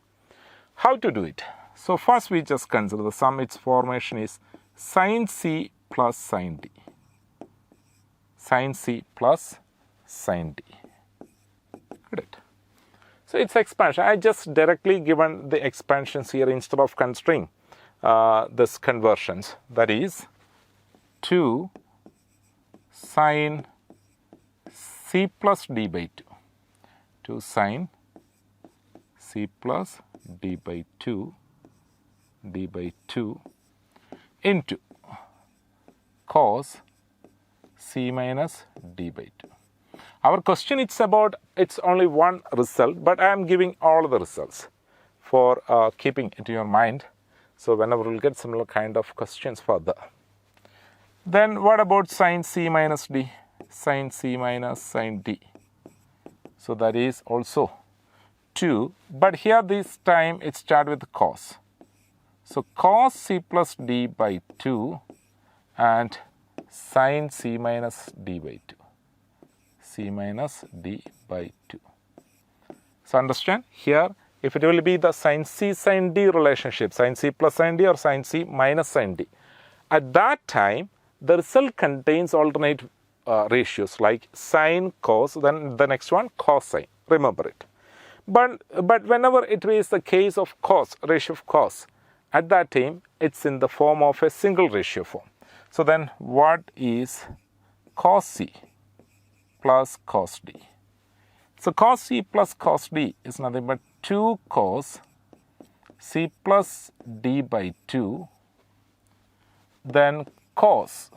How to do it? So first we just consider the sum. Its formation is sin C plus sin D. Sin C plus sin D. Correct. So it's expansion. I just directly given the expansions here instead of considering this conversions. That is 2 sin C plus D by 2. 2 sin C plus D by 2 into cos C minus D by 2. Our question is about, it's only one result, but I am giving all the results for keeping it in your mind. So whenever we'll get similar kind of questions further. Then what about sin C minus D? Sin C minus sin D. So that is also 2, but here this time it starts with cos. So cos C plus D by 2 and sin C minus D by 2. C minus D by 2. So understand here, if it will be the sin C sin D relationship, sin C plus sin D or sin C minus sin D, at that time the result contains alternate ratios like sin, cos, then the next one cosine. Remember it. But whenever it is the case of cos, ratio of cos, at that time it's in the form of a single ratio form. So then what is cos C plus cos D? So cos C plus cos D is nothing but 2 cos C plus D by 2, then cos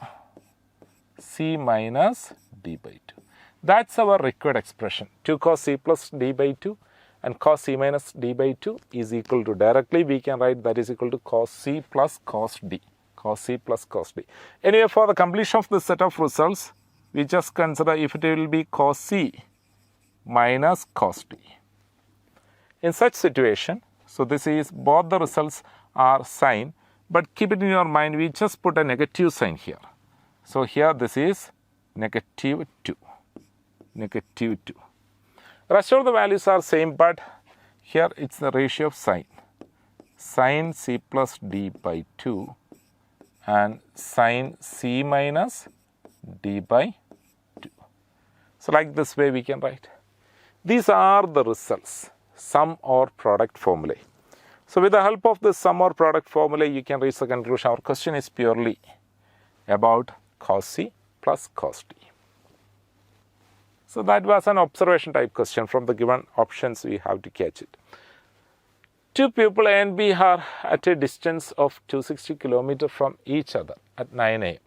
C minus D by 2. That's our required expression. 2 cos C plus D by 2 and cos C minus D by 2 is equal to, directly we can write that is equal to cos C plus cos D. Cos C plus cos D. Anyway, for the completion of this set of results, we just consider if it will be cos C minus cos D. In such situation, so this is both the results are sine, but keep it in your mind, we just put a negative sign here. So here this is negative 2. Negative 2. Rest of the values are same, but Here it's the ratio of sine. Sine c plus d by 2 and sine c minus d by 2. So like this way we can write. These are the results, sum or product formulae. So with the help of this sum or product formula, you can reach the conclusion. Our question is purely about cos C plus cos D. So that was an observation type question. From the given options, we have to catch it. Two people A and B are at a distance of 260 km from each other at 9 a.m.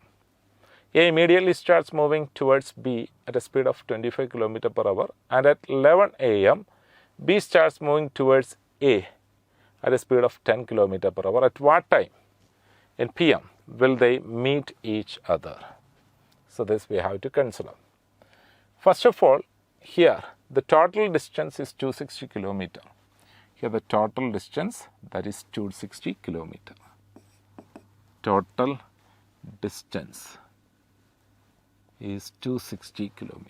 A immediately starts moving towards B at a speed of 25 km per hour, and at 11 a.m. B starts moving towards A at a speed of 10 km per hour. At what time in PM will they meet each other? So this we have to consider. First of all, here the total distance is 260 km. Here the total distance, that is 260 km. Total distance is 260 km.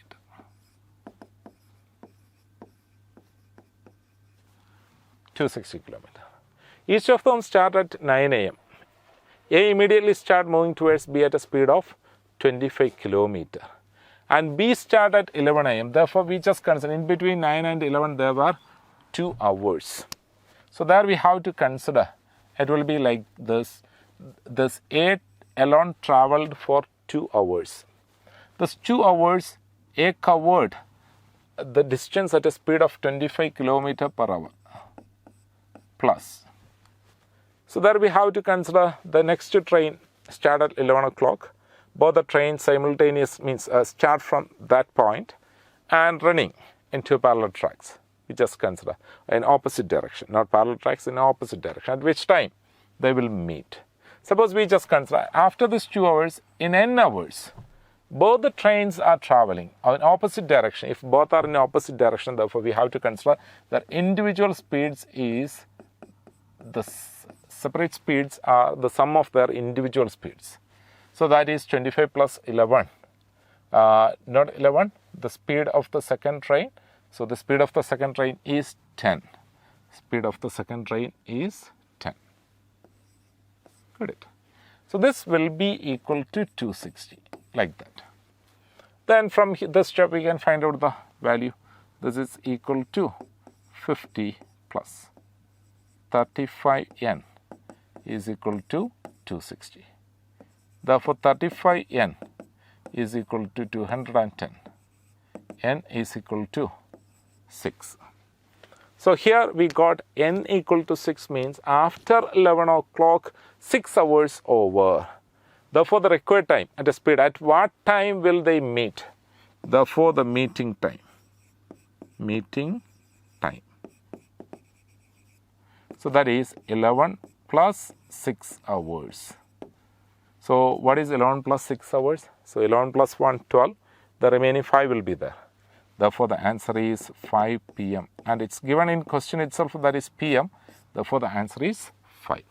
Each of them start at 9 a.m. A immediately start moving towards B at a speed of 25 km. And B start at 11 a.m. Therefore, we just consider in between 9 and 11 there were 2 hours. So there we have to consider, it will be like this. This A alone traveled for 2 hours. This 2 hours, A covered the distance at a speed of 25 km per hour plus. So there we have to consider the next train start at 11 o'clock. Both the trains simultaneous means start from that point and running in 2 parallel tracks. We just consider in opposite direction, not parallel tracks, in opposite direction. At which time they will meet. Suppose we just consider after these 2 hours, in n hours, both the trains are traveling in opposite direction. If both are in opposite direction, therefore we have to consider that individual speeds is the separate speeds are the sum of their individual speeds. So that is 25 plus 11, not 11, the speed of the second train. So the speed of the second train is 10. Speed of the second train is 10. Got it. So this will be equal to 260, like that. Then from this step we can find out the value. This is equal to 50 plus 35n is equal to 260. Therefore, 35n is equal to 210. N is equal to 6. So here we got n equal to 6 means after 11 o'clock, 6 hours over. Therefore, the required time at a speed, at what time will they meet? Therefore, the meeting time. Meeting time. So that is 11 plus 6 hours. So what is 11 plus 6 hours? So 11 plus 1, 12. The remaining 5 will be there. Therefore, the answer is 5 p.m. And it's given in question itself that is p.m. Therefore, the answer is 5.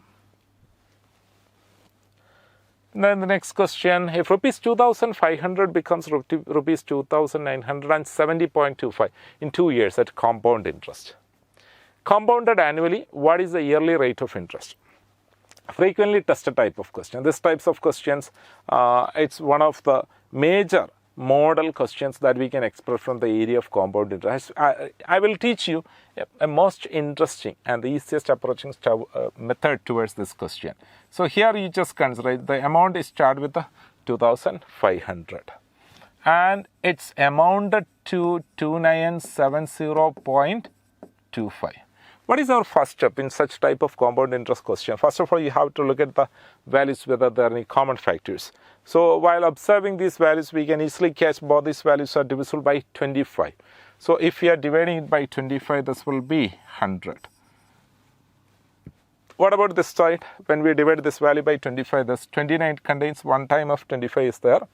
Then the next question, if rupees 2,500 becomes rupees 2,970.25 in 2 years at compound interest. Compounded annually, what is the yearly rate of interest? Frequently tested type of question. This types of questions, it's one of the major model questions that we can express from the area of compound interest. I will teach you a most interesting and the easiest approaching method towards this question. So here you just consider the amount is start with the 2,500 and it's amounted to 2970.25. What is our first step in such type of compound interest question? First of all, you have to look at the values, whether there are any common factors. So while observing these values, we can easily catch both these values are divisible by 25. So if we are dividing it by 25, this will be 100. What about this side? When we divide this value by 25, this 29 contains 1 time of 25 is there.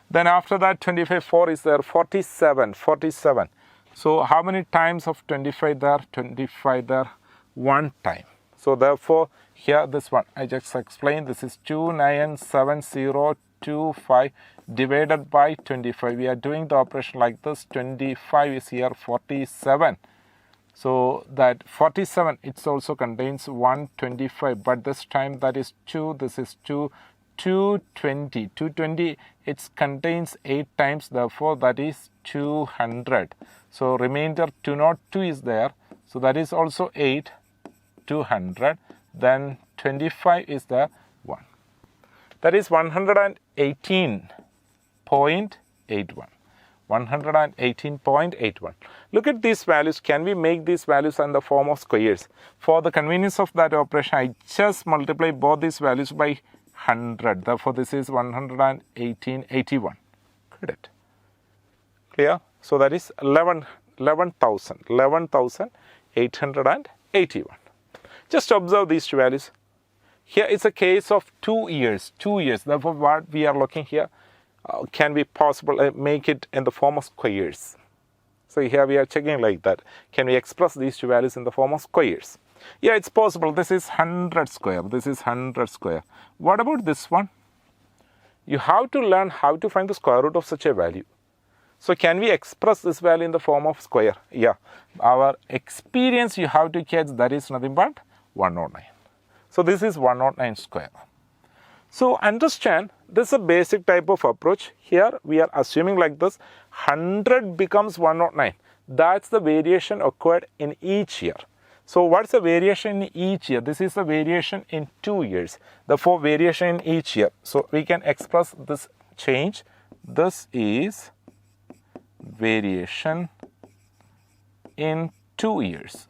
Then after that 25, 4 is there, 47. So how many times of 25 there? 25 there, 1 time. So therefore, here this one, I just explained, this is 297025 divided by 25. We are doing the operation like this, 25 is here, 47. So that 47, it also contains 125, but this time that is 2, this is 2, 220. 220, it contains 8 times, therefore that is 200. So remainder 202 is there, so that is also 8, 200. Then 25 is there, 1. That is 118.81. 118.81. Look at these values. Can we make these values in the form of squares? For the convenience of that operation, I just multiply both these values by 100. Therefore, this is 118.81. Got it? Clear? So that is 11,881. Just observe these two values. Here it's a case of 2 years. 2 years. Therefore, what we are looking here, can we possibly make it in the form of squares? So here we are checking like that. Can we express these two values in the form of squares? Yeah, it's possible. This is 100 square. This is 100 square. What about this one? You have to learn how to find the square root of such a value. So can we express this value in the form of square? Yeah. Our experience you have to catch, that is nothing but 109. So this is 109 square. So understand, this is a basic type of approach. Here we are assuming like this, 100 becomes 109. That's the variation occurred in each year. So what's the variation in each year? This is the variation in 2 years. Therefore, variation in each year. So we can express this change. This is variation in 2 years.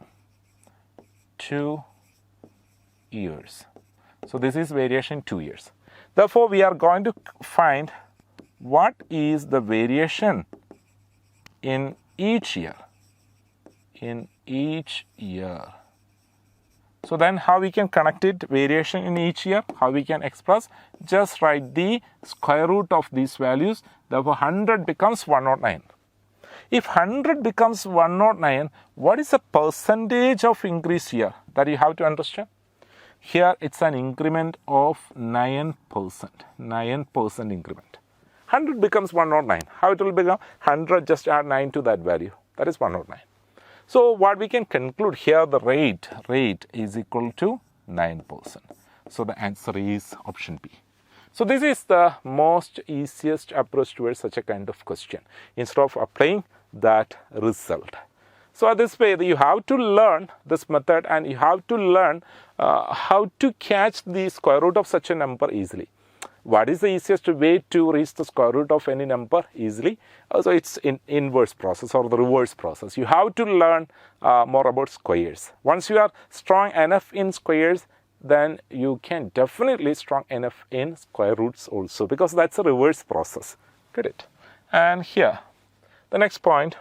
2 years. So this is variation 2 years. Therefore, we are going to find what is the variation in each year. In each year. So then how we can connect it, variation in each year, how we can express? Just write the square root of these values. Therefore, 100 becomes 109. If 100 becomes 109, what is the percentage of increase here? That you have to understand. Here it's an increment of 9%. 9% increment. 100 becomes 109. How it will become? 100, just add 9 to that value. That is 109. So what we can conclude here, the rate is equal to 9%. So the answer is option B. So this is the most easiest approach towards such a kind of question, instead of applying that result. So this way you have to learn this method, and you have to learn how to catch the square root of such a number easily. What is the easiest way to reach the square root of any number easily? So it's in inverse process or the reverse process. You have to learn more about squares. Once you are strong enough in squares, then you can definitely strong enough in square roots also, because that's a reverse process. Get it? And here, the next point,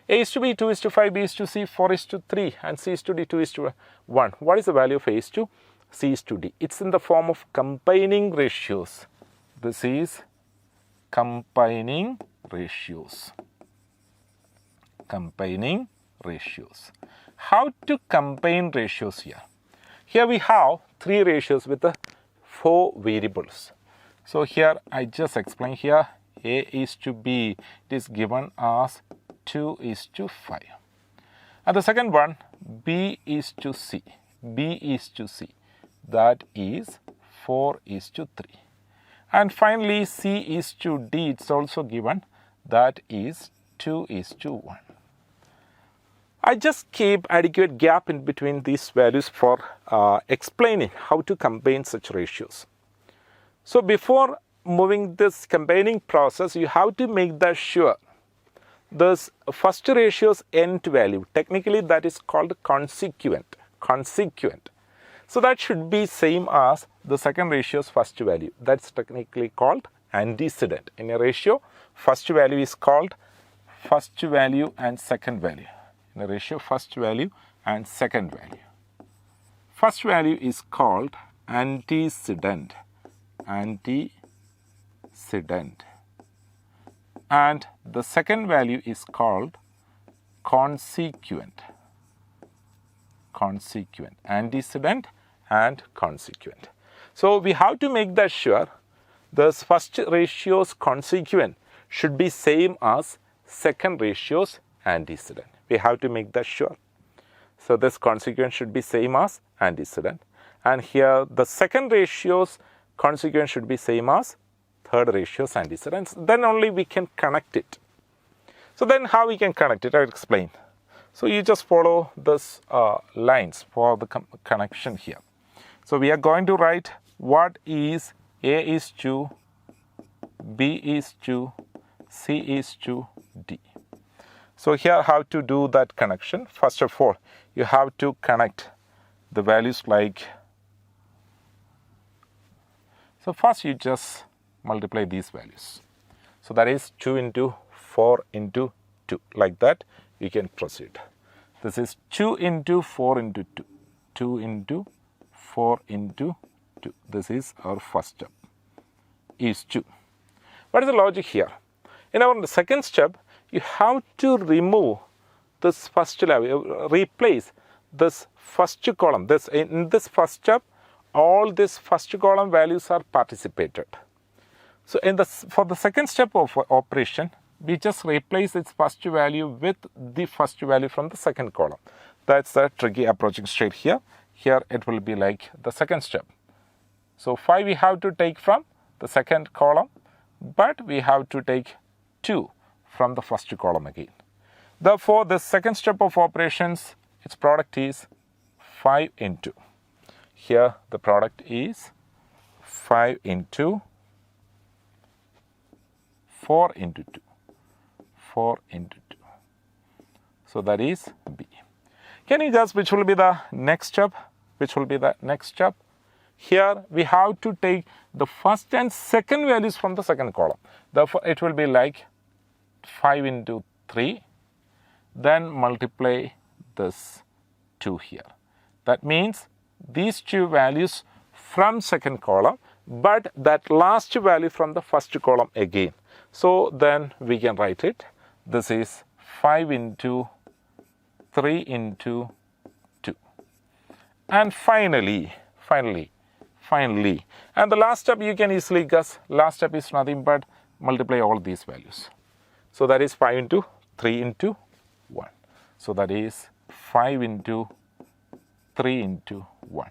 A is to B, 2 is to 5, B is to C, 4 is to 3, and C is to D, 2 is to 1. What is the value of A is to C is to D? It's in the form of combining ratios. This is combining ratios. Combining ratios. How to combine ratios here? Here we have 3 ratios with 4 variables. So here I just explain here, A is to B, it is given as 2 is to 5. And the second one, B is to C. B is to C. That is 4 is to 3. And finally, C is to D. It's also given. That is 2 is to 1. I just keep adequate gap in between these values for explaining how to combine such ratios. So before moving this combining process, you have to make that sure this first ratio's nth value, technically that is called consequent. So that should be same as the second ratio's first value. That's technically called antecedent. In a ratio, first value is called first value and second value. In a ratio, first value and second value. First value is called antecedent. Antecedent. And the second value is called consequent. Consequent. Antecedent and consequent. So we have to make that sure this first ratio's consequent should be same as second ratio's antecedent. We have to make that sure. So this consequence should be same as antecedent. And here the second ratio's consequence should be same as third ratio's antecedents. Then only we can connect it. So then how we can connect it, I will explain. So you just follow this lines for the connection here. So we are going to write what is A is to B is to C is to D. So here how to do that connection. First of all, you have to connect the values like, so first you just multiply these values. So that is 2 into 4 into 2. Like that you can proceed. This is 2 into 4 into 2. 2 into 4 into 2. This is our first step. Is 2. What is the logic here? In our second step, you have to remove this first level, replace this first column. In this first step, all these first column values are participated. So for the second step of operation, we just replace its first value with the first value from the second column. That's the tricky approaching straight here. Here it will be like the second step. So 5 we have to take from the second column, but we have to take 2 from the first column again. Therefore, the second step of operations, its product is 5 into. Here the product is 5 into 4 into 2. 4 into 2. So that is B. Can you guess which will be the next step? Which will be the next step? Here we have to take the first and second values from the second column. Therefore, it will be like 5 into 3. Then multiply this 2 here. That means these two values from second column, but that last value from the first column again. So then we can write it. This is 5 into 3 into 2. And finally, and the last step you can easily guess, last step is nothing but multiply all these values. So that is 5 into 3 into 1. So that is 5 into 3 into 1.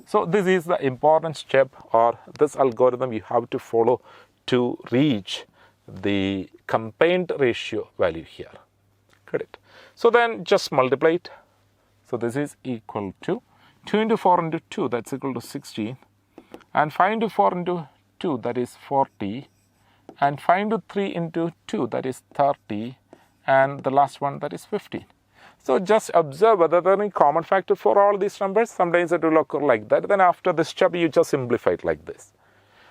So this is the important step, or this algorithm you have to follow to reach the combined ratio value here. Correct. So then just multiply it. So this is equal to 2 into 4 into 2, that's equal to 16. And 5 into 4 into 2, that is 40. And 5 into 3 into 2, that is 30. And the last one, that is 15. So just observe whether there are any common factor for all these numbers. Sometimes it will occur like that. Then after this step, you just simplify it like this.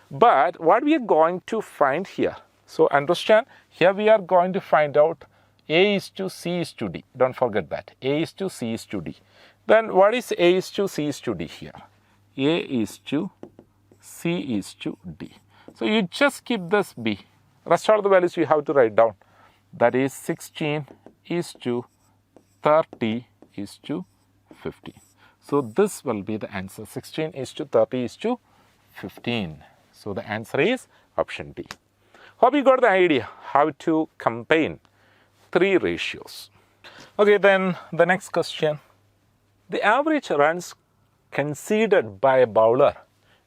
But what we are going to find here, so understand, here we are going to find out A is to C is to D. Don't forget that. A is to C is to D. Then what is A is to C is to D here? A is to C is to D. So you just keep this B. Rest all the values you have to write down. That is 16 is to 30 is to 15. So this will be the answer. 16 is to 30 is to 15. So the answer is option D. Hope you got the idea how to combine three ratios. Okay, then the next question. The average runs conceded by a bowler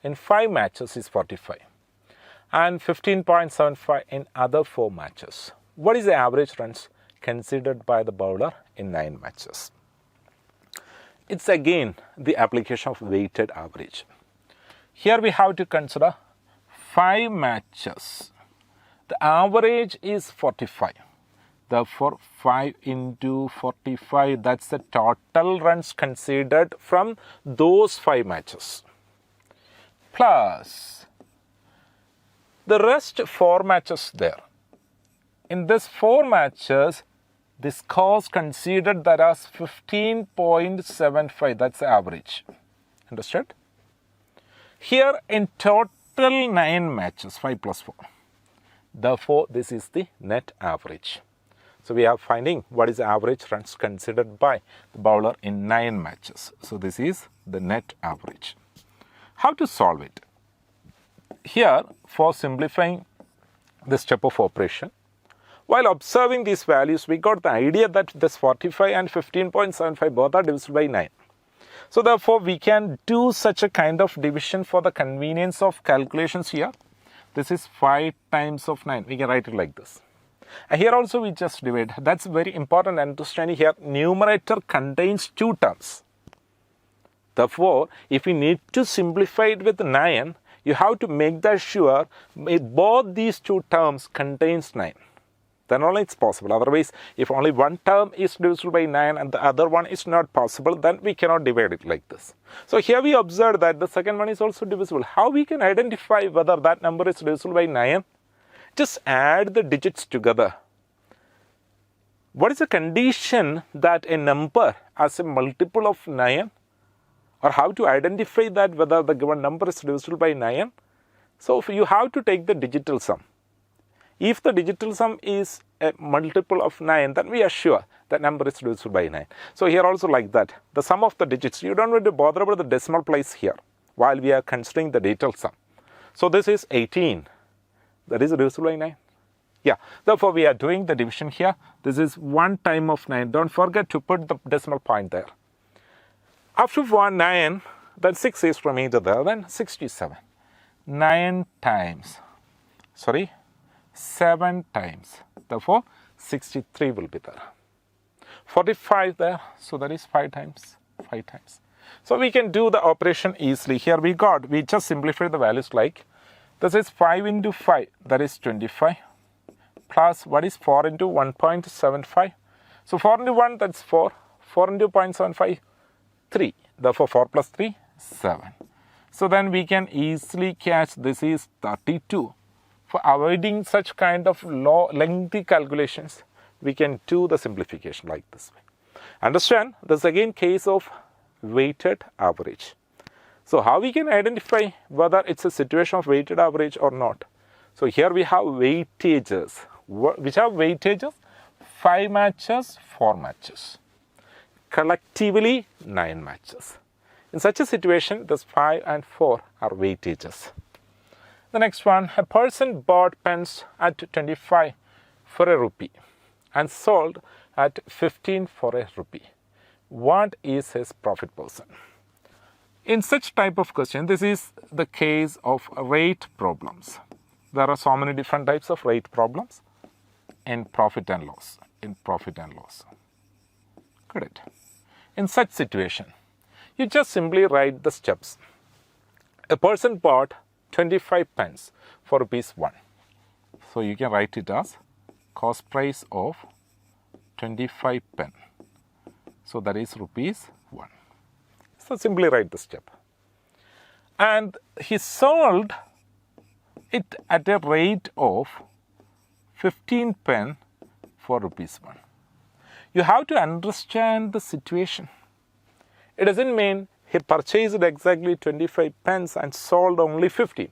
in 5 matches is 45 and 15.75 in other 4 matches. What is the average runs conceded by the bowler in 9 matches? It's again the application of weighted average. Here we have to consider 5 matches. The average is 45. Therefore, 5 into 45, that's the total runs conceded from those 5 matches. Plus the rest 4 matches there. In this 4 matches, the scores conceded that is 15.75. That's the average. Understood? Here in total 9 matches, 5 plus 4. Therefore, this is the net average. So we are finding what is the average runs considered by the bowler in 9 matches. So this is the net average. How to solve it? Here, for simplifying this step of operation, While observing these values, we got the idea that this 45 and 15.75 both are divisible by 9. So therefore, we can do such a kind of division for the convenience of calculations here. This is 5 times of 9. We can write it like this. And here also we just divide. That's very important understanding here. Numerator contains 2 terms. Therefore, if you need to simplify it with 9, you have to make that sure both these 2 terms contains 9. Then only it's possible. Otherwise, if only one term is divisible by 9 and the other one is not possible, then we cannot divide it like this. So here we observe that the second one is also divisible. How we can identify whether that number is divisible by 9? Just add the digits together. What is the condition that a number has a multiple of 9? Or how to identify that whether the given number is divisible by 9? So you have to take the digital sum. If the digital sum is a multiple of 9, then we are sure that number is divisible by 9. So here also like that, the sum of the digits, you don't need to bother about the decimal place here while we are considering the digital sum. So this is 18, that is divisible by 9. Yeah, therefore we are doing the division here. This is 1 time of 9. Don't forget to put the decimal point there. After 9, then 6 is from either there, then 67. 9 times, 7 times. Therefore, 63 will be there. 45 there, so that is 5 times. So we can do the operation easily. Here we just simplified the values like, this is 5 into 5, that is 25. Plus, what is 4 into 1.75? So 4 into 1, that's 4. 4 into 0.75, 3. Therefore, 4 plus 3, 7. So then we can easily catch this is 32. For avoiding such kind of lengthy calculations, we can do the simplification like this way. Understand, this is again case of weighted average. So how we can identify whether it's a situation of weighted average or not? So here we have weightages. Which are weightages? 5 matches, 4 matches. Collectively, 9 matches. In such a situation, this 5 and 4 are weightages. The next one, a person bought pens at 25 for a rupee and sold at 15 for a rupee. What is his profit percent? In such type of question, this is the case of rate problems. There are so many different types of rate problems in profit and loss. Correct. In such situation, you just simply write the steps. A person bought 25 pence for rupees 1. So you can write it as cost price of 25 pen. So that is rupees 1. So simply write the step. And he sold it at a rate of 15 pen for rupees 1. You have to understand the situation. It doesn't mean he purchased exactly 25 pence and sold only 15.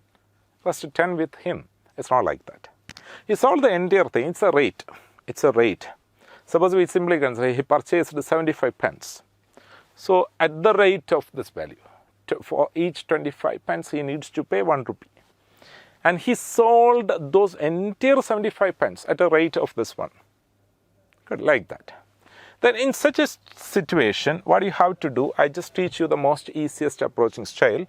First 10 with him. It's not like that. He sold the entire thing. It's a rate. Suppose we simply consider he purchased 75 pence. So at the rate of this value, for each 25 pence he needs to pay 1 rupee. And he sold those entire 75 pence at a rate of this one. Good, like that. Then in such a situation, what you have to do, I just teach you the most easiest approaching style.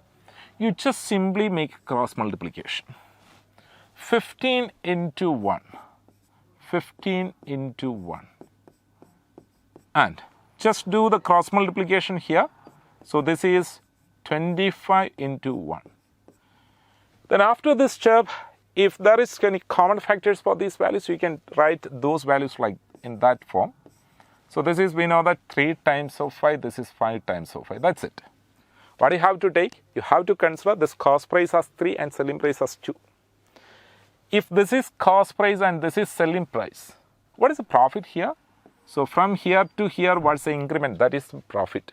You just simply make cross multiplication. 15 into 1. 15 into 1. And just do the cross multiplication here. So this is 25 into 1. Then after this step, if there is any common factors for these values, you can write those values like in that form. So this is, we know that 3 times of 5, this is 5 times of 5. That's it. What you have to take? You have to consider this cost price as 3 and selling price as 2. If this is cost price and this is selling price, what is the profit here? So from here to here, what's the increment? That is profit.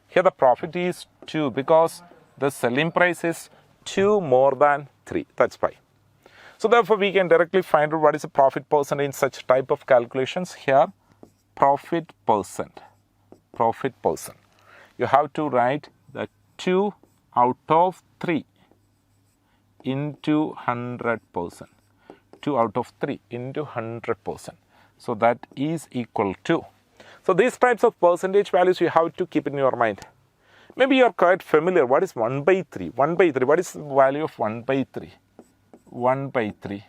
Here the profit is 2 because the selling price is 2 more than 3. That's 5. So therefore, we can directly find out what is the profit percent in such type of calculations. Here, profit percent. You have to write the 2 out of 3 into 100%. 2 out of 3 into 100%. So that is equal to. So these types of percentage values you have to keep in your mind. Maybe you are quite familiar. What is 1 by 3? 1 by 3. What is the value of 1 by 3? 1 by 3.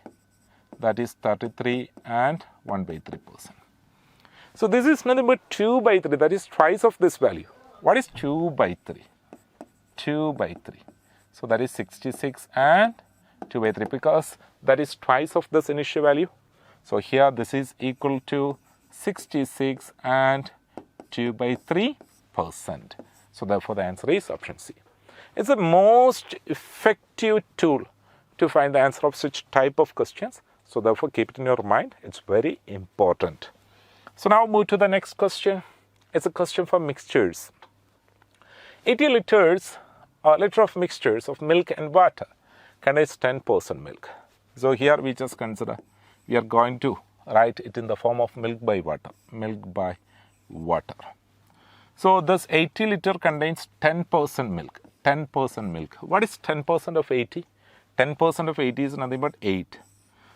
That is 33 and 1 by 3%. So this is nothing but 2 by 3. That is twice of this value. What is 2 by 3? 2 by 3. So that is 66 and 2 by 3 because that is twice of this initial value. So here this is equal to 66 and 2 by 3%. So therefore the answer is option C. It's the most effective tool to find the answer of such type of questions. So therefore keep it in your mind. It's very important. So now move to the next question. It's a question for mixtures. 80 liters or liter of mixtures of milk and water contains 10% milk. So here we just consider we are going to write it in the form of milk by water. Milk by water. So this 80 liter contains 10% milk. 10% milk. What is 10% of 80? 10% of 80 is nothing but 8.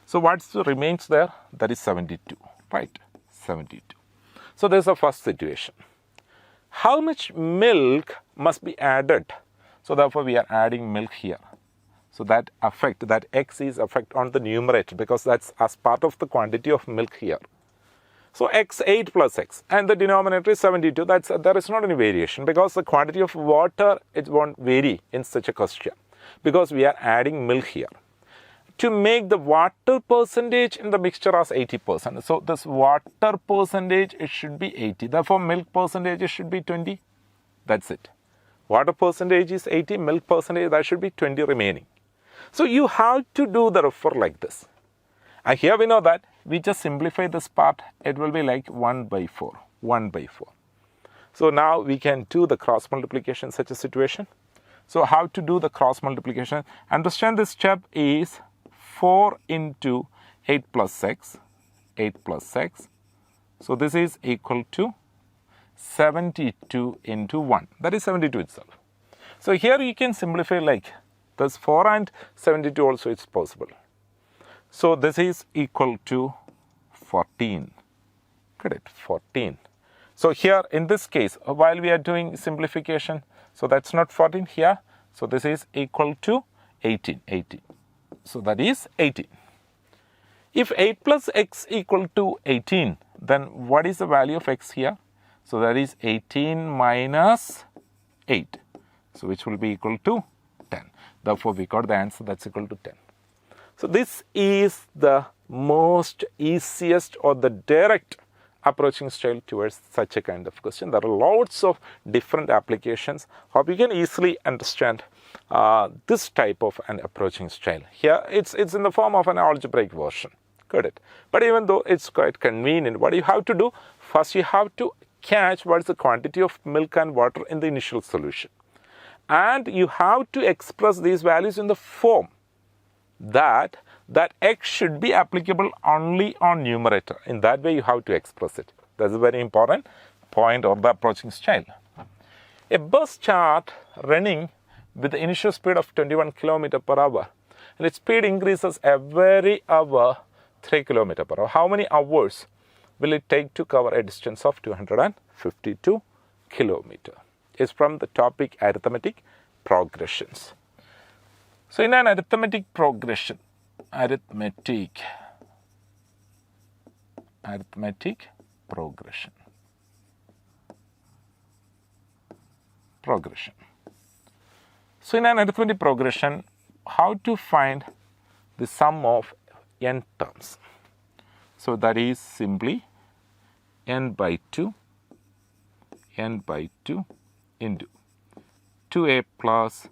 So what remains there? That is 72. Right? 72. So there's a first situation. How much milk must be added? So therefore we are adding milk here. So that effect, that x is effect on the numerator because that's as part of the quantity of milk here. So x 8 plus x and the denominator is 72. There is not any variation because the quantity of water, it won't vary in such a question because we are adding milk here. To make the water percentage in the mixture as 80%. So this water percentage, it should be 80. Therefore milk percentage should be 20. That's it. Water percentage is 80, milk percentage, that should be 20 remaining. So you have to do the refer like this. And here we know that we just simplify this part. It will be like 1 by 4. 1 by 4. So now we can do the cross multiplication in such a situation. So how to do the cross multiplication? Understand this step is 4 into 8 plus x. 8 plus x. So this is equal to 72 into 1. That is 72 itself. So here you can simplify like this 4 and 72 also it's possible. So this is equal to 14. Correct? 14. So here in this case, while we are doing simplification, so that's not 14 here. So this is equal to 18. 18. So that is 18. If 8 plus x equal to 18, then what is the value of x here? So that is 18 minus 8. So which will be equal to 10. Therefore we got the answer that's equal to 10. So this is the most easiest or the direct approaching style towards such a kind of question. There are lots of different applications. Hope you can easily understand this type of an approaching style. Here it's in the form of an algebraic version. Got it? But even though it's quite convenient, what you have to do? First you have to catch what is the quantity of milk and water in the initial solution. And you have to express these values in the form that x should be applicable only on numerator. In that way you have to express it. That's a very important point of the approaching style. A bus chart running with the initial speed of 21 km per hour and its speed increases every hour 3 km per hour. How many hours will it take to cover a distance of 252 km? It's from the topic arithmetic progressions. So in an arithmetic progression, arithmetic progression. So in an arithmetic progression, how to find the sum of n terms? So that is simply n by 2 into 2a plus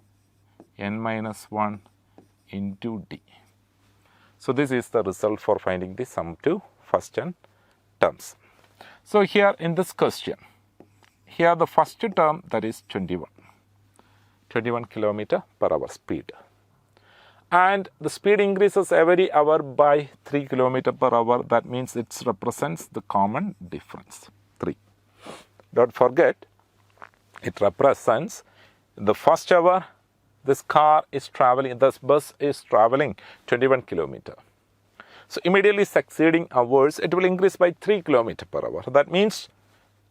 n minus 1 into d. So this is the result for finding the sum to first n terms. So here in this question, here the first term, that is 21 km per hour speed. And the speed increases every hour by 3 km per hour. That means it represents the common difference, 3. Don't forget, it represents the first hour this bus is traveling 21 km. So immediately succeeding hours, it will increase by 3 km per hour. That means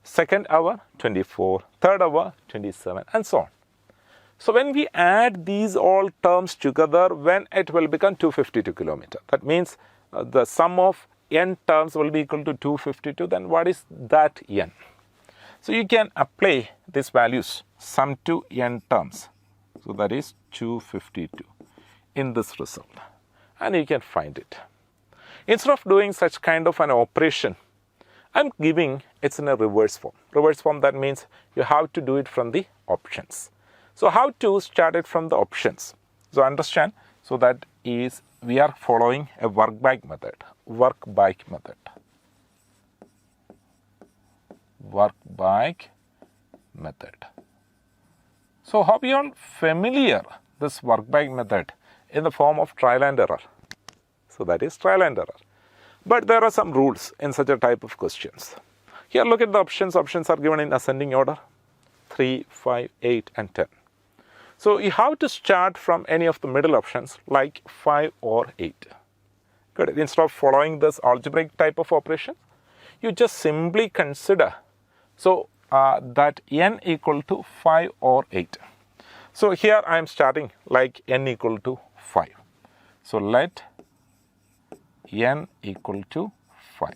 second hour, 24, third hour, 27, and so on. So when we add these all terms together, when it will become 252 km. That means the sum of n terms will be equal to 252. Then what is that n? So you can apply these values, sum to n terms. So that is 252 in this result. And you can find it. Instead of doing such kind of an operation, I'm giving it's in a reverse form. Reverse form, that means you have to do it from the options. So how to start it from the options? So understand, so that is we are following a work back method. Work back method. Work back method. So how we are familiar this work back method in the form of trial and error. So that is trial and error. But there are some rules in such a type of questions. Here look at the options. Options are given in ascending order. 3, 5, 8 and 10. So you have to start from any of the middle options like 5 or 8. Good. Instead of following this algebraic type of operation, you just simply consider that n equal to 5 or 8. So here I am starting like n equal to 5. So let n equal to 5.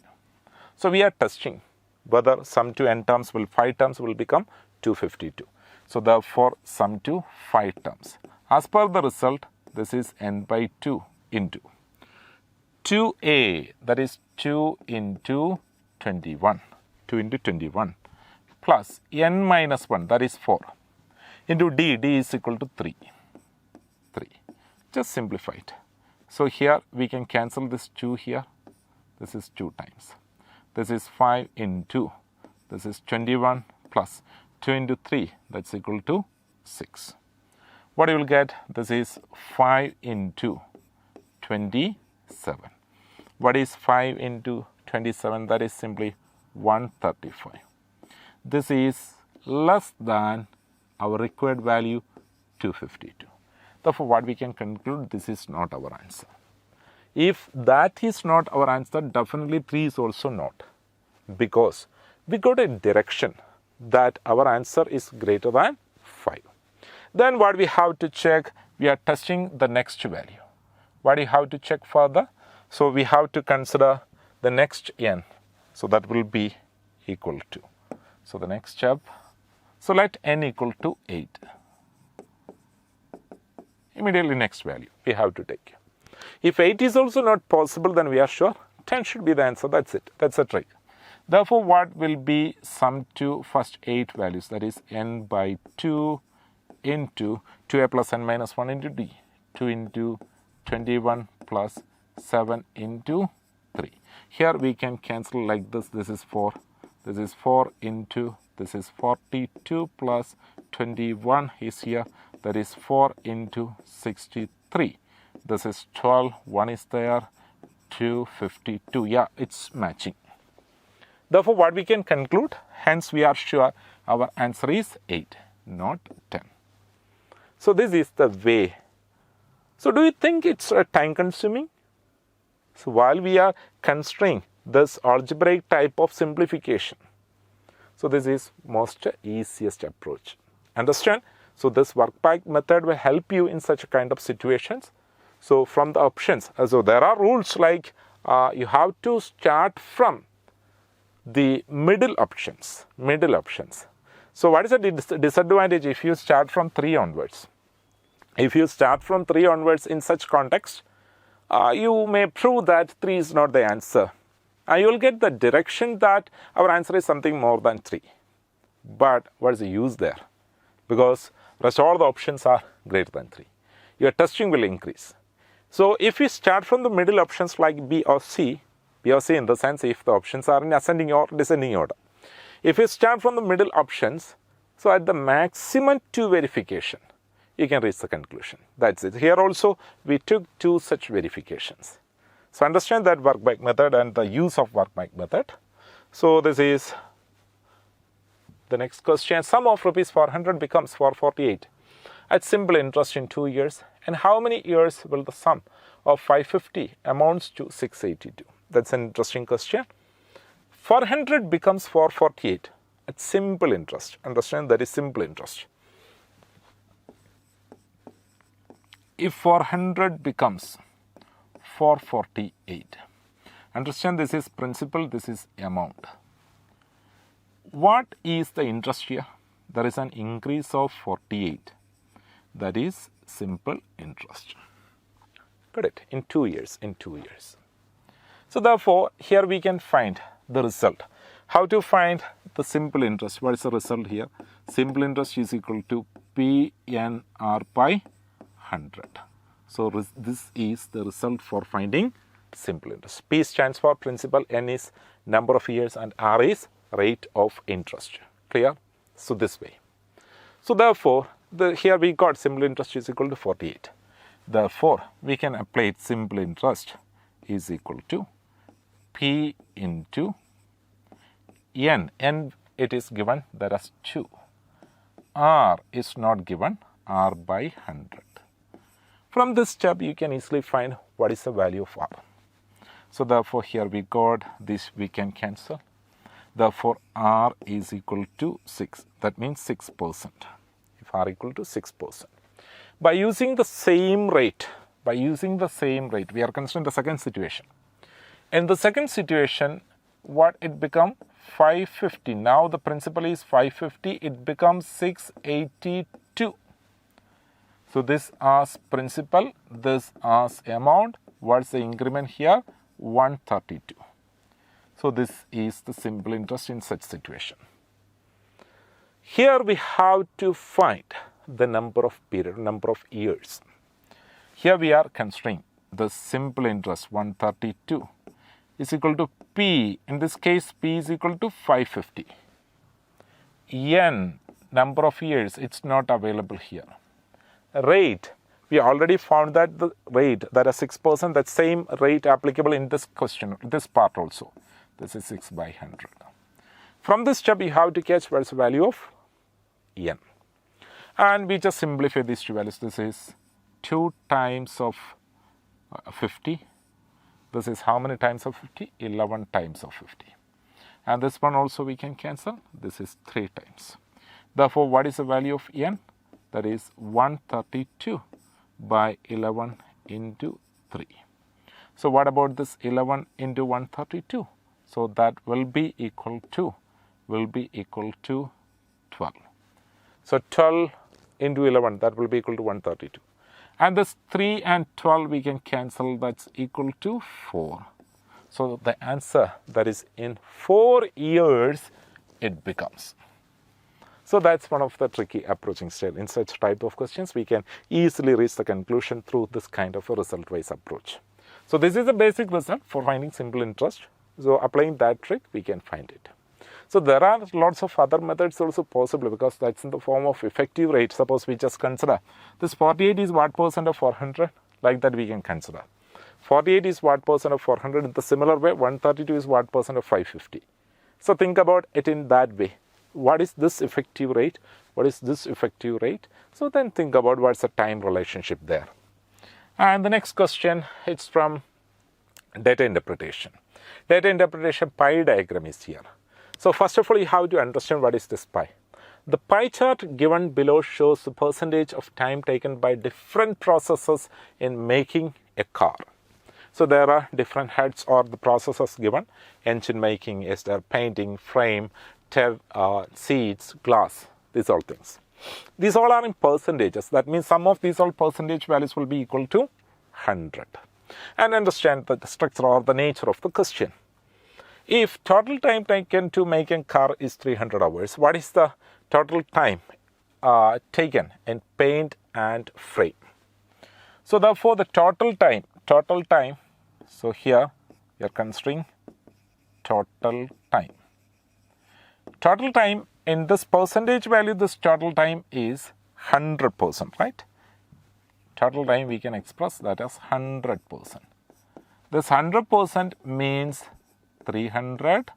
So we are testing whether sum to n terms will 5 terms will become 252. So therefore sum to 5 terms. As per the result, this is n by 2 into 2a, that is 2 into 21, 2 into 21 plus n minus 1, that is 4 into d is equal to 3. Just simplify it. So here we can cancel this 2 here. This is 2 times. This is 5 into, this is 21 plus 2 into 3, that's equal to 6. What you will get? This is 5 into 27. What is 5 into 27? That is simply 135. This is less than our required value 252. Therefore, what we can conclude, this is not our answer. If that is not our answer, definitely 3 is also not. Because we got a direction that our answer is greater than 5. Then what we have to check, we are testing the next value. What do you have to check further? So we have to consider the next n. So that will be equal to. So the next step, so let n equal to 8. Immediately next value we have to take. If 8 is also not possible, then we are sure 10 should be the answer. That's it. That's a trick. Therefore, what will be sum to first 8 values? That is n by 2 into 2a plus n minus 1 into d. 2 into 21 plus 7 into 3. Here we can cancel like this. This is 4. This is 4 into, this is 42 plus 21 is here. That is 4 into 63. This is 12. 1 is there. 252. Yeah, it's matching. Therefore, what we can conclude, hence we are sure our answer is 8, not 10. So this is the way. So do you think it's time consuming? So while we are considering this algebraic type of simplification, so this is most easiest approach. Understand? So this work back method will help you in such kind of situations. So from the options, so there are rules like you have to start from the middle options. So what is the disadvantage if you start from 3 onwards? If you start from 3 onwards in such context, you may prove that 3 is not the answer. You will get the direction that our answer is something more than 3. But what is the use there? Because rest all the options are greater than 3. Your testing will increase. So if you start from the middle options like B or C in the sense if the options are in ascending or descending order. If you start from the middle options, so at the maximum 2 verification, you can reach the conclusion. That's it. Here also we took 2 such verifications. So understand that work back method and the use of work back method. So this is the next question. Sum of rupees 400 becomes 448 at simple interest in 2 years. And how many years will the sum of 550 amounts to 682. That's an interesting question. 400 becomes 448. It's simple interest. Understand, that is simple interest. If 400 becomes 448, understand this is principal, this is amount. What is the interest here? There is an increase of 48. That is simple interest. Got it? In 2 years, in 2 years. So therefore, here we can find the result. How to find the simple interest? What is the result here? Simple interest is equal to PNR by 100. So this is the result for finding simple interest. P stands for principal, N is number of years, and R is rate of interest. Clear? So this way. So therefore, here we got simple interest is equal to 48. Therefore, we can apply simple interest is equal to P into N. N it is given, that is 2. R is not given, R by 100. From this step, you can easily find what is the value of R. So therefore, here we got this, we can cancel. Therefore, R is equal to 6. That means 6%. If R equal to 6%. By using the same rate, we are considering the second situation. In the second situation, what it become? 550. Now the principal is 550. It becomes 682. So this as principal, this as amount. What's the increment here? 132. So this is the simple interest in such situation. Here we have to find the number of period, number of years. Here we are considering the simple interest 132 is equal to P. In this case, P is equal to 550. N, number of years, it's not available here. Rate, we already found that the rate, that is 6%, that same rate applicable in this question, this part also. This is 6 by 100. From this step, you have to catch what is the value of N. And we just simplify these two values. This is 2 times of 50. This is how many times of 50? 11 times of 50. And this one also we can cancel. This is 3 times. Therefore, what is the value of N? That is 132 by 11 into 3. So what about this 11 into 132? So that will be equal to 12. So 12 into 11, that will be equal to 132. And this 3 and 12 we can cancel, that's equal to 4. So the answer, that is in 4 years it becomes. So that's one of the tricky approaching style. In such type of questions, we can easily reach the conclusion through this kind of a result-wise approach. So this is a basic result for finding simple interest. So applying that trick, we can find it. So there are lots of other methods also possible, because that's in the form of effective rate. Suppose we just consider this 48 is what percent of 400, like that we can consider. 48 is what percent of 400. In the similar way, 132 is what percent of 550. So think about it in that way. What is this effective rate? What is this effective rate? So then think about what's the time relationship there. And the next question, it's from data interpretation. Data interpretation pie diagram is here. So first of all, you have to understand what is this pie. The pie chart given below shows the percentage of time taken by different processes in making a car. So there are different heads or the processes given: engine making, is there painting, frame, seats, glass, these all things. These all are in percentages. That means some of these all percentage values will be equal to 100. And understand the structure or the nature of the question. If total time taken to make a car is 300 hours, what is the total time taken in paint and frame? So therefore, the total time, so here you are considering total time. Total time in this percentage value, this total time is 100%, right? Total time we can express that as 100%. This 100% means 300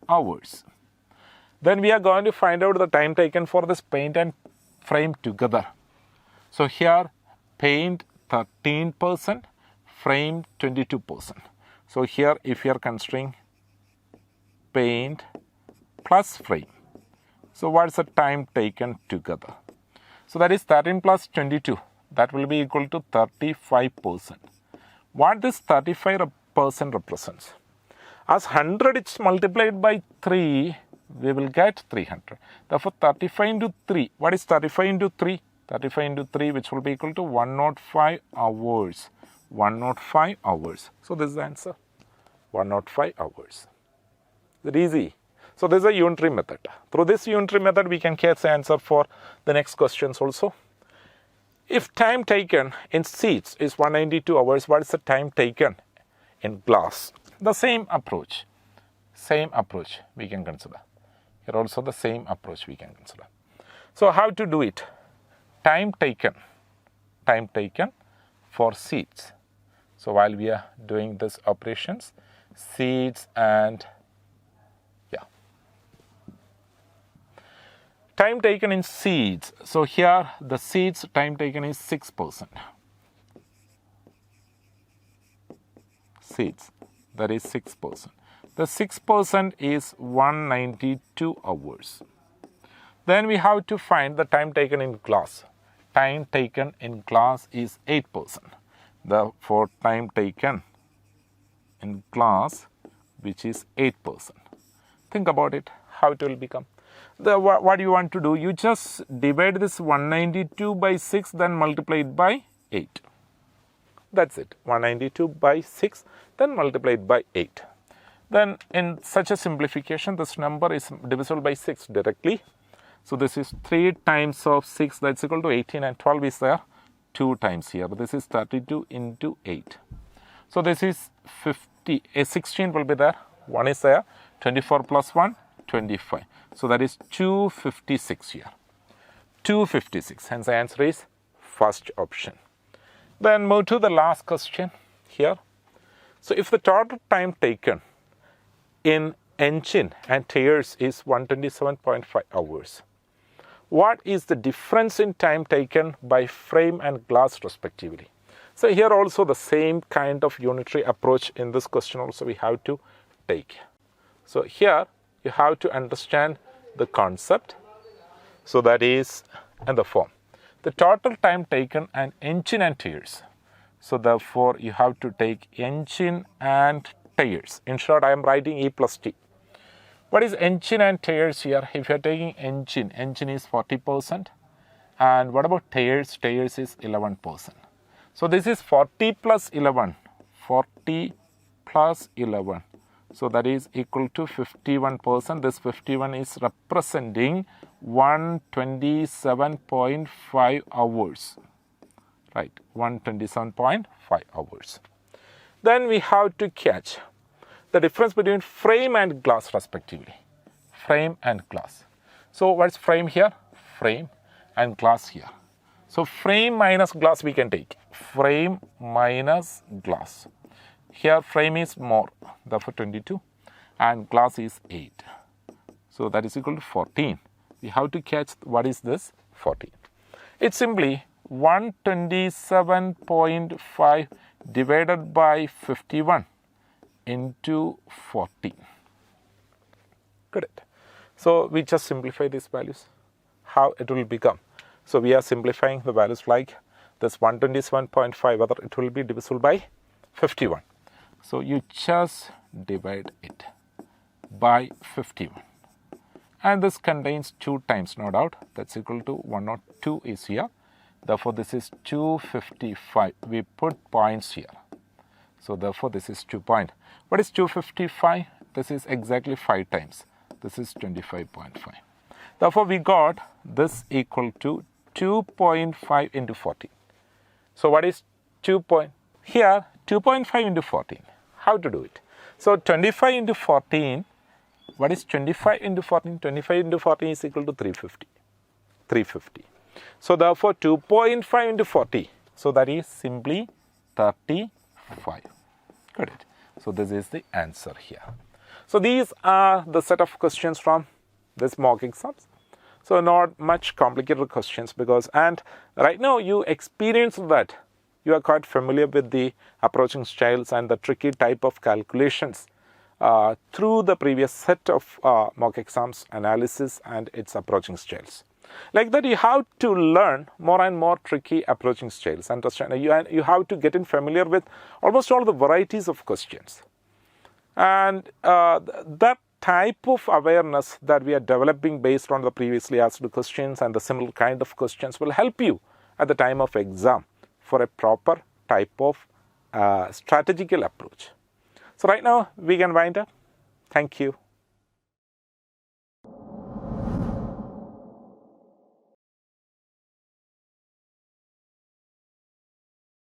hours. Then we are going to find out the time taken for this paint and frame together. So here paint 13%, frame 22%. So here if you are considering paint plus frame, so what's the time taken together? So that is 13 plus 22, that will be equal to 35%. What this 35% represents? As 100 is multiplied by 3, we will get 300. Therefore 35 into 3, what is 35 into 3? 35 into 3, which will be equal to 105 hours. 105 hours. So this is the answer. 105 hours. Is it easy? So this is a unitary method. Through this unitary method, we can catch the answer for the next questions also. If time taken in seeds is 192 hours, what is the time taken in glass? The same approach we can consider. Here also the same approach we can consider. So how to do it? Time taken for seeds. So while we are doing this operations, seeds and time taken in seeds. So here the seeds time taken is 6%. Seeds, that is 6%. The 6% is 192 hours. Then we have to find the time taken in glass. Time taken in glass is 8%. Therefore, time taken in glass, which is 8%. Think about it, how it will become. What you want to do, you just divide this 192 by 6, then multiply it by 8. That's it, 192 by 6, then multiply it by 8. Then in such a simplification, this number is divisible by 6 directly. So this is 3 times of 6, that's equal to 18, and 12 is there 2 times here. This is 32 into 8. So this is 50, 16 will be there, 1 is there, 24 plus 1, 25. So that is 256 here. 256. Hence the answer is first option. Then move to the last question here. So if the total time taken in engine and tires is 127.5 hours, what is the difference in time taken by frame and glass respectively? So here also the same kind of unitary approach in this question also we have to take. So here you have to understand the concept. So that is in the form. The total time taken and engine and tires. So therefore you have to take engine and tires. In short, I am writing E plus T. What is engine and tires here? If you are taking engine is 40%. And what about tires? Tires is 11%. So this is 40 plus 11. 40 plus 11. So that is equal to 51%. This 51 is representing 127.5 hours. Right, 127.5 hours. Then we have to catch the difference between frame and glass respectively. Frame and glass. So what's frame here? Frame and glass here. So frame minus glass we can take. Frame minus glass. Here frame is more, therefore 22, and glass is 8. So that is equal to 14. We have to catch what is this 14. It's simply 127.5 divided by 51 into 14. Got it. So we just simplify these values. How it will become? So we are simplifying the values like this 127.5, whether it will be divisible by 51. So you just divide it by 51. And this contains 2 times, no doubt. That's equal to 102 is here. Therefore, this is 255. We put points here. So therefore, this is 2 point. What is 255? This is exactly 5 times. This is 25.5. Therefore, we got this equal to 2.5 into 14. So what is 2 point? Here, 2.5 into 14. How to do it? So 25 into 14. What is 25 into 14? 25 into 14 is equal to 350. 350. So therefore 2.5 into 40. So that is simply 35. Got it. So this is the answer here. So these are the set of questions from this mock exams. So not much complicated questions because, and right now you experience that you are quite familiar with the approaching styles and the tricky type of calculations through the previous set of mock exams analysis and its approaching styles. Like that, you have to learn more and more tricky approaching styles. Understand? You have to get in familiar with almost all the varieties of questions. And that type of awareness that we are developing based on the previously asked questions and the similar kind of questions will help you at the time of exam for a proper type of strategical approach. So right now we can wind up. Thank you.